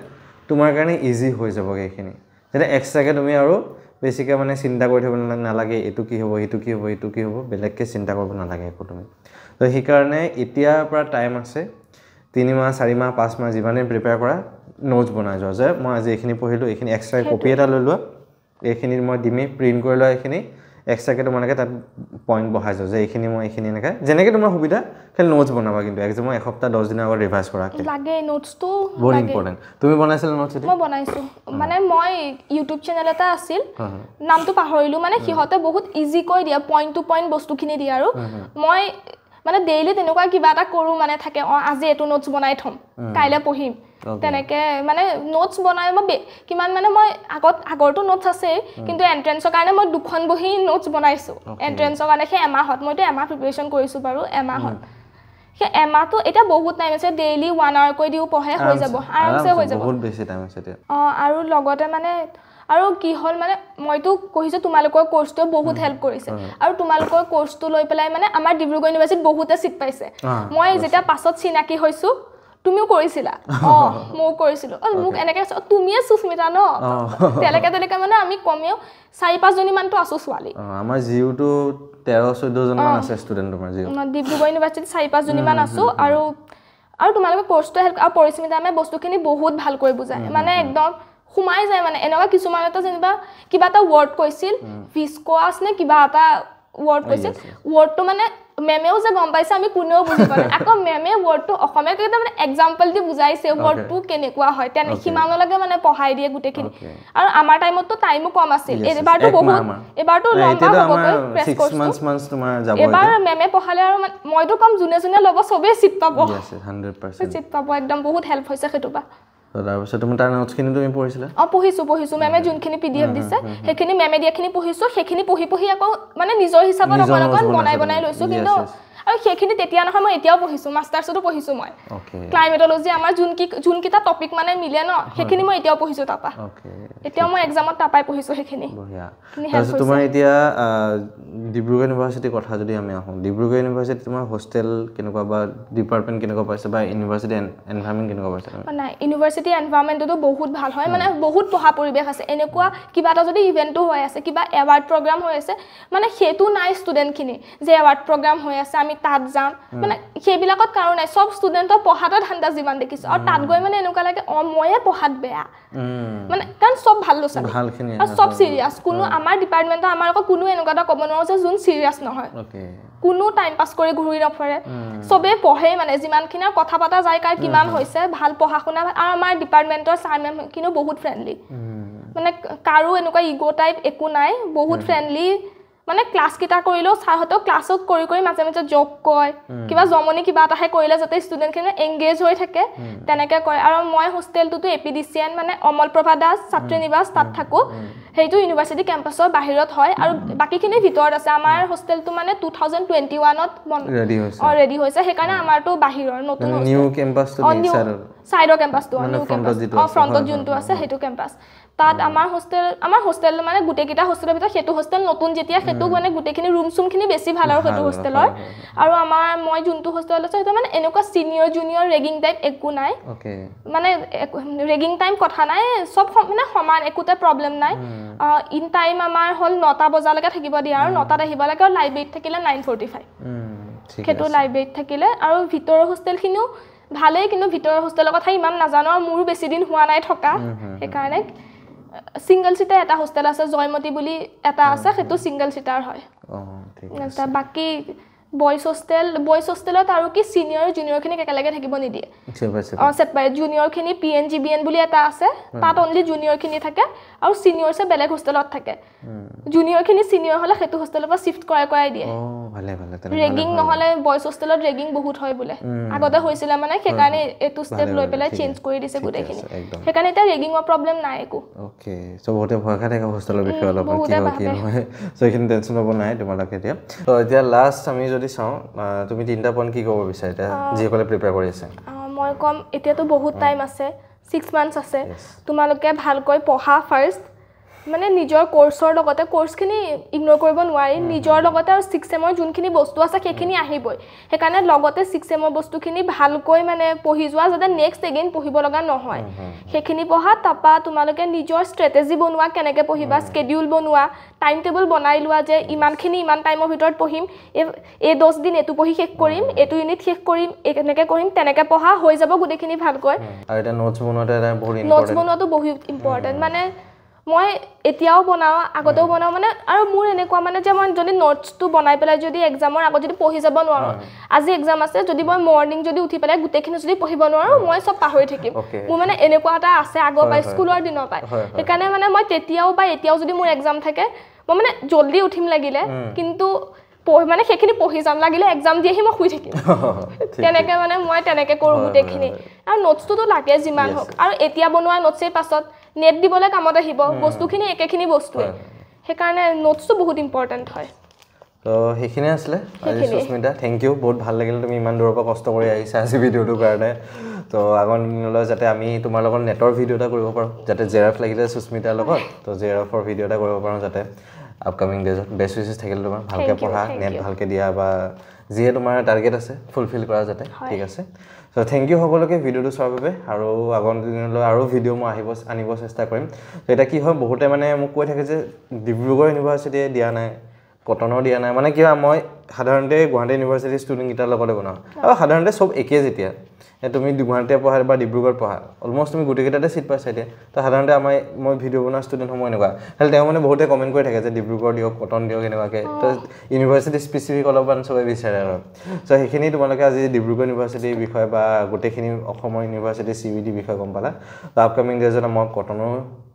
তোমাৰ কাৰণে ইজি হৈ যাবগে এইখিনি যাতে এক্সট্ৰাকে তুমি আৰু বেছিকৈ মানে চিন্তা কৰি থাকিব নালাগে এইটো কি হ'ব এইটো কি হ'ব এইটো কি হ'ব বেলেগকৈ চিন্তা কৰিব নালাগে একো তুমি তো সেইকাৰণে এতিয়াৰ পৰা টাইম আছে 3 মাহ 4 মাহ 5 মাহ যিমানে প্ৰিপেয়াৰ কৰা নোটছ বনাই যোৱা যে মই আজি এইখিনি পঢ়িলোঁ এইখিনি এক্সট্ৰা কপি এটা লৈ লোৱা এইখিনি মই দিমেই প্ৰিণ্ট কৰি লোৱা এইখিনি এক্সট্ৰাকে তোমালোকে তাত পইণ্ট বহাই যোৱা যে এইখিনি মই এইখিনি এনেকৈ যেনেকৈ তোমাৰ সুবিধা খালি নোটছ বনাবা কিন্তু এক্সামৰ এসপ্তাহ 10 দিনৰ আগত ৰিভাইজ কৰাকৈ লাগে নোটছটো বহুত ইম্পৰ্টেণ্ট তুমি বনাইছিলা নোটছ মই বনাইছোঁ মানে মই ইউটিউব চেনেল এটা আছিল নামটো পাহৰিলোঁ মানে সিহঁতে বহুত ইজিকৈ দিয়া পইণ্ট টু পইণ্ট বস্তুখিনি দিয়ে আৰু মই মানে ডেইলি তেনেকুৱা কিবা এটা কৰোঁ মানে থাকে আজি এইটো নোটছ বনাই থ'ম কাইলৈ পঢ়িম তেনেকৈ মানে নোটছ বনাই মই কিমান মানে মই আগৰটো নোটছ আছে কিন্তু এণ্ট্ৰেঞ্চৰ কাৰণে মই 2খন বহি নোটছ বনাইছোঁ এণ্ট্ৰেঞ্চৰ কাৰণে সেই এমাহত মইতো এমাহ প্ৰিপেৰেশ্যন কৰিছোঁ বাৰু এমাহত সেই এমাহটো এতিয়া বহুত টাইম আছে ডেইলি 1 আৱাৰ কৈ দিও পঢ়ে হৈ যাব আৰামছে হৈ যাব বহুত বেছি টাইম আছে এতিয়া আৰু লগতে মানে আৰু কি হ'ল মানে মইতো কৈছোঁ তোমালোকৰ কোৰ্সটো বহুত হেল্প কৰিছে আৰু তোমালোকৰ কোৰ্সটো লৈ পেলাই মানে আমাৰ ডিব্ৰুগড় ইউনিভাৰ্চিটিত বহুতে সিট পাইছে মই যেতিয়া পাছত চিনাকি হৈছোঁ তুমিও কৰিছিলা মই কৰিছিলোঁ মোক এনেকৈ তুমিয়ে সুস্মিতা ন তেলেকে মানে আমি কমেও 4-5 জনীমানতো আছোঁ ছোৱালী আমাৰ জিউটো 13-14 জনমান আছে ষ্টুডেণ্ট তোমাৰ জিউ ডিব্ৰুগড় ইউনিভাৰ্চিটিত 4-5 জনীমান আছোঁ আৰু তোমালোকৰ কোৰ্সটো হেল্প আৰু পৰিস্মিতা আমি বস্তুখিনি বহুত ভালকৈ বুজায় মানে একদম সোমাই যায় মানে এনেকুৱা কিছুমান এটা যেনিবা কিবা এটা ৱৰ্ড কৈছিল ভিস্কোৱাছ নে কিবা এটা ৱৰ্ড কৈছিল ৱৰ্ডটো মানে মেমেও যে গম পাইছে আমি কোনেও বুজি পোৱা নাই আকৌ মেমে ৱৰ্ডটো অসমীয়া কেইটা মানে এক্সাম্পল দি বুজাইছে ৱৰ্ডটো কেনেকুৱা হয় তেনে সিমানলৈকে মানে পঢ়াই দিয়ে গোটেইখিনি আৰু আমাৰ টাইমততো টাইমো কম আছিল এবাৰতো লম্বা হ'বগৈ প্ৰেছ কোৰ্সটো এবাৰ মেমে পঢ়ালে আৰু মইতো কম যোনে ল'ব চবেই চিট পাব 100% চিট পাব একদম বহুত হেল্প হৈছে সেইটো বা তাৰপিছত তুমি তাৰ নোটছখিনি তুমি পঢ়িছিলা পঢ়িছোঁ মেমে যোনখিনি PDF দিছে সেইখিনি মেমে দিয়াখিনি পঢ়িছোঁ সেইখিনি পঢ়ি আকৌ মানে নিজৰ হিচাপত অকণ বনাই লৈছোঁ কিন্তু আৰু সেইখিনি তেতিয়া নহয় মই এতিয়াও পঢ়িছোঁ মাষ্টাৰ্ছতো পঢ়িছোঁ মই ক্লাইমেটলজি আমাৰ যোনকেইটা টপিক মানে মিলে ন সেইখিনি মই এতিয়াও পঢ়িছোঁ তাৰপৰা এতিয়াও মই এক্সামত তাৰপৰাই পঢ়িছোঁ সেইখিনি তাৰপিছত তোমাৰ এতিয়া ডিব্ৰুগড় ইউনিভাৰ্চিটিৰ কথা যদি আমি আহোঁ ডিব্ৰুগড় ইউনিভাৰ্চিটিত তোমাৰ হোষ্টেল কেনেকুৱা বা ডিপাৰ্টমেণ্ট কেনেকুৱা পাইছে বা ইউনিভাৰ্চিটি এনভাইৰনমেণ্ট কেনেকুৱা পাইছে নাই ইউনিভাৰ্চিটি এনভাইৰনমেণ্টটো বহুত ভাল হয় মানে বহুত পঢ়া পৰিৱেশ আছে এনেকুৱা কিবা এটা যদি ইভেণ্টো হৈ আছে কিবা এৱাৰ্ড প্ৰগ্ৰাম হৈ আছে মানে সেইটো নাই ষ্টুডেণ্টখিনি যে এৱাৰ্ড প্ৰগ্ৰাম হৈ আছে আমি তাত যাম মানে সেইবিলাকত কাৰণ নাই সব ষ্টুডেণ্টৰ পঢ়াতে ধান্দা যিমান দেখিছোঁ আৰু তাত গৈ মানে এনেকুৱা লাগে ময়ে পঢ়াত বেয়া মানে কাৰণ সব ভাল লৈছে আৰু সব চিৰিয়াছ কোনো আমাৰ ডিপাৰ্টমেণ্টৰ আমাৰ আকৌ কোনো এনেকুৱা এটা ক'ব নোৱাৰো যে যোন চিৰিয়াছ নহয় কোনো টাইম পাছ কৰি ঘূৰি নফৰে চবেই পঢ়ে মানে যিমানখিনি কথা পতা যায় কাৰ কিমান হৈছে ভাল পঢ়া শুনা আৰু আমাৰ ডিপাৰ্টমেণ্টৰ ছাৰ মেমখিনিও বহুত ফ্ৰেণ্ডলি মানে কাৰো এনেকুৱা ইগ' টাইপ একো নাই বহুত ফ্ৰেণ্ডলি মানে ক্লাছ কেইটা কৰিলেও ছাৰহঁতক ক্লাছত কৰি মাজে মাজে জক কয় কিবা জমনি কিবা এটাহে কৰিলে যাতে ষ্টুডেণ্টখিনি এংগেজ হৈ থাকে তেনেকৈ কৰে আৰু মই হোষ্টেলটোতো APDCN মানে অমল প্ৰভা দাস ছাত্ৰী নিবাস তাত থাকোঁ সেইটো ইউনিভাৰ্চিটি কেম্পাছৰ বাহিৰত হয় আৰু বাকীখিনি ভিতৰত আছে আমাৰ হোষ্টেলটো মানে 2021ত ৰেডি হৈছে সেইকাৰণে আমাৰতো বাহিৰৰ নতুন ছাইডৰ কেম্পাছটো ফ্ৰণ্টত যোনটো আছে সেইটো কেম্পাছ তাত আমাৰ হোষ্টেল মানে গোটেইকেইটা হোষ্টেলৰ ভিতৰত সেইটো হোষ্টেল নতুন যেতিয়া সেইটো মানে গোটেইখিনি ৰুম চুমখিনি বেছি ভাল আৰু সেইটো হোষ্টেলৰ আৰু মই যোনটো হোষ্টেলত আছোঁ সেইটো মানে এনেকুৱা চিনিয়ৰ জুনিয়ৰ ৰেগিং টাইপ একো নাই মানে ৰেগিং টাইম কথা নাই চব মানে সমান একোতে প্ৰব্লেম নাই ইন টাইম আমাৰ হ'ল 9টা বজালৈকে থাকিব দিয়ে আৰু 9টাত আহিব লাগে আৰু লাইব্ৰেৰীত থাকিলে 9:45 সেইটো লাইব্ৰেৰীত থাকিলে আৰু ভিতৰৰ হোষ্টেলখিনিও ভালেই কিন্তু ভিতৰৰ হোষ্টেলৰ কথা ইমান নাজানো আৰু মোৰো বেছি দিন হোৱা নাই থকা সেইকাৰণে সিংগল সিটাৰ এটা হোষ্টেল আছে জয়মতী বুলি এটা আছে সেইটো সিংগল সিটাৰ হয় বাকী বয়জ হোষ্টেলত আৰু কি চিনিয়ৰ জুনিয়ৰখিনিক একেলগে থাকিব নিদিয়ে ছেপাৰেট জুনিয়ৰখিনি PNGBN বুলি এটা আছে তাত অনলি জুনিয়ৰখিনি থাকে আৰু চিনিয়ৰছে বেলেগ হোষ্টেলত থাকে জুনিয়ৰখিনি সিনিয়ৰ হ'লে সেইটো হোষ্টেলৰ পৰা শিফট কৰাই দিয়ে ভালে ৰেগিং নহ'লে বয়জ হোষ্টেলত ৰেগিং বহুত হয় বোলে আগতে হৈছিল মানে সেইকাৰণে এটো ষ্টেপ লৈ পেলাই চেঞ্জ কৰি দিছে গোটেইখিনি সেইকাৰণে এটা ৰেগিঙৰ প্ৰবলেম নাই একো ওকে সো বহুতে ভয় খাই থাকে হোষ্টেলৰ বিষয়ে অলপমান কি নহয় সো এইখিনি টেনচন হ'ব নাই তোমালোকে এতিয়া তো এতিয়া লাষ্ট আমি যদি চাওঁ তুমি তিনিটা পইণ্ট কি ক'ব বিচাৰা এতিয়া যিসকলে প্ৰিপেয়াৰ কৰি আছে মই কম এতিয়াতো বহুত টাইম আছে 6 মান্থছ আছে তোমালোকে ভালকৈ পঢ়া ফাৰ্ষ্ট মানে নিজৰ কোৰ্সৰ লগতে কোৰ্সখিনি ইগনোৰ কৰিব নোৱাৰি নিজৰ লগতে আৰু 6 সেমৰ যোনখিনি বস্তু আছে সেইখিনি আহিবই সেইকাৰণে লগতে 6 সেমৰ বস্তুখিনি ভালকৈ মানে পঢ়ি যোৱা যাতে নেক্সট এগেইন পঢ়িব লগা নহয় সেইখিনি পঢ়া তাপা তোমালোকে নিজৰ ষ্ট্ৰেটেজি বনোৱা কেনেকৈ পঢ়িবা স্কেডিউল বনোৱা টাইম টেবল বনাই লোৱা যে ইমানখিনি ইমান টাইমৰ ভিতৰত পঢ়িম এই 10 দিন এটো পঢ়ি শেষ কৰিম এটো ইউনিট শেষ কৰিম এনেকৈ কৰিম তেনেকৈ পঢ়া হৈ যাব গোটেইখিনি ভালকৈ আৰু এটা নোটছ বনোৱাটো এটা বহুত ইম্পৰ্টেন্ট নোটছ বনোৱাটো বহুত ইম্পৰ্টেন্ট মানে মই এতিয়াও বনাও আগতেও বনাও মানে আৰু মোৰ এনেকুৱা মানে যে মই যদি নোটছটো বনাই পেলাই যদি এক্সামৰ আগত যদি পঢ়ি যাব নোৱাৰো আজি এক্সাম আছে যদি মই মৰ্নিং যদি উঠি পেলাই গোটেইখিনি যদি পঢ়িব নোৱাৰো মই সব পাহৰি থাকিম মোৰ মানে এনেকুৱা এটা আছে আগৰ পাই স্কুলৰ দিনৰ পাই সেইকাৰণে মানে মই তেতিয়াও বা এতিয়াও যদি মোৰ এক্সাম থাকে মই মানে জলদি উঠিম লাগিলে কিন্তু মানে সেইখিনি পঢ়ি যাম লাগিলে এক্সাম দি আহি মই শুই থাকিম তেনেকৈ মানে মই তেনেকৈ কৰোঁ গোটেইখিনি আৰু নোটছটোতো লাগে যিমান হওক আৰু এতিয়া বনোৱা নোটছেই পাছত নেট দিবলৈ কামত আহিব বস্তুখিনি একেখিনি বস্তুৱে সেইকাৰণে নোটছটো বহুত ইম্পৰ্টেণ্ট হয় তো সেইখিনি আছিলে আজি সুস্মিতা থেংক ইউ বহুত ভাল লাগিল তুমি ইমান দূৰৰ পৰা কষ্ট কৰি আহিছা আজি ভিডিঅ'টোৰ কাৰণে তো আগৰ দিনলৈ যাতে আমি তোমাৰ লগত নেটৰ ভিডিঅ' এটা কৰিব পাৰোঁ যাতে জেৰাফ লাগিলে সুস্মিতাৰ লগত তো জেৰাফৰ ভিডিঅ' এটা কৰিব পাৰোঁ যাতে আপকামিং ডেজত বেষ্ট উইচেছ থাকিলে তোমাৰ ভালকৈ পঢ়া নেট ভালকৈ দিয়া বা যিয়ে তোমাৰ টাৰ্গেট আছে ফুলফিল কৰা যাতে ঠিক আছে সো থেংক ইউ সকলোকে ভিডিঅ'টো চোৱাৰ বাবে আৰু আগৰ দিনলৈ আৰু ভিডিঅ' মই আনিব চেষ্টা কৰিম তো এটা কি হয় বহুতে মানে মোক কৈ থাকে যে ডিব্ৰুগড় ইউনিভাৰ্চিটিয়ে দিয়া নাই কটনৰ দিয়া নাই মানে কি হয় মই সাধাৰণতে গুৱাহাটী ইউনিভাৰ্চিটিৰ ষ্টুডেণ্টকেইটাৰ লগতে বনাওঁ আৰু সাধাৰণতে চব একেই যেতিয়া তুমি গুৱাহাটীতে পঢ়া বা ডিব্ৰুগড় পঢ়া অলমষ্ট তুমি গোটেইকেইটাতে চিট পাইছা এতিয়া তো সাধাৰণতে মই ভিডিঅ' বনোৱা ষ্টুডেণ্টসমূহ এনেকুৱা খালি তেওঁ মানে বহুতে কমেণ্ট কৰি থাকে যে ডিব্ৰুগড় দিয়ক কটন দিয়ক এনেকুৱাকৈ তো ইউনিভাৰ্চিটি স্পেচিফিক অলপমান চবে বিচাৰে আৰু চ' সেইখিনি তোমালোকে আজি ডিব্ৰুগড় ইউনিভাৰ্চিটিৰ বিষয়ে বা গোটেইখিনি অসমৰ ইউনিভাৰ্চিটিৰ CBD বিষয়ে গম পালা তো আপকামিং ডেজত মই কটনো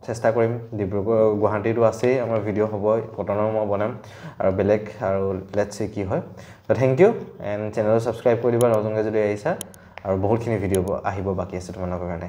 চেষ্টা কৰিম ডিব্ৰুগড় গুৱাহাটীতো আছেই আমাৰ ভিডিঅ' হ'ব কটনৰ মই বনাম আৰু বেলেগ আৰু লেটছ চি কি হয় তো থেংক ইউ এণ্ড চেনেলটো ছাবস্ক্ৰাইব কৰি দিবা নতুনকৈ যদি আহিছা আৰু বহুতখিনি ভিডিঅ' আহিব বাকী আছে তোমালোকৰ কাৰণে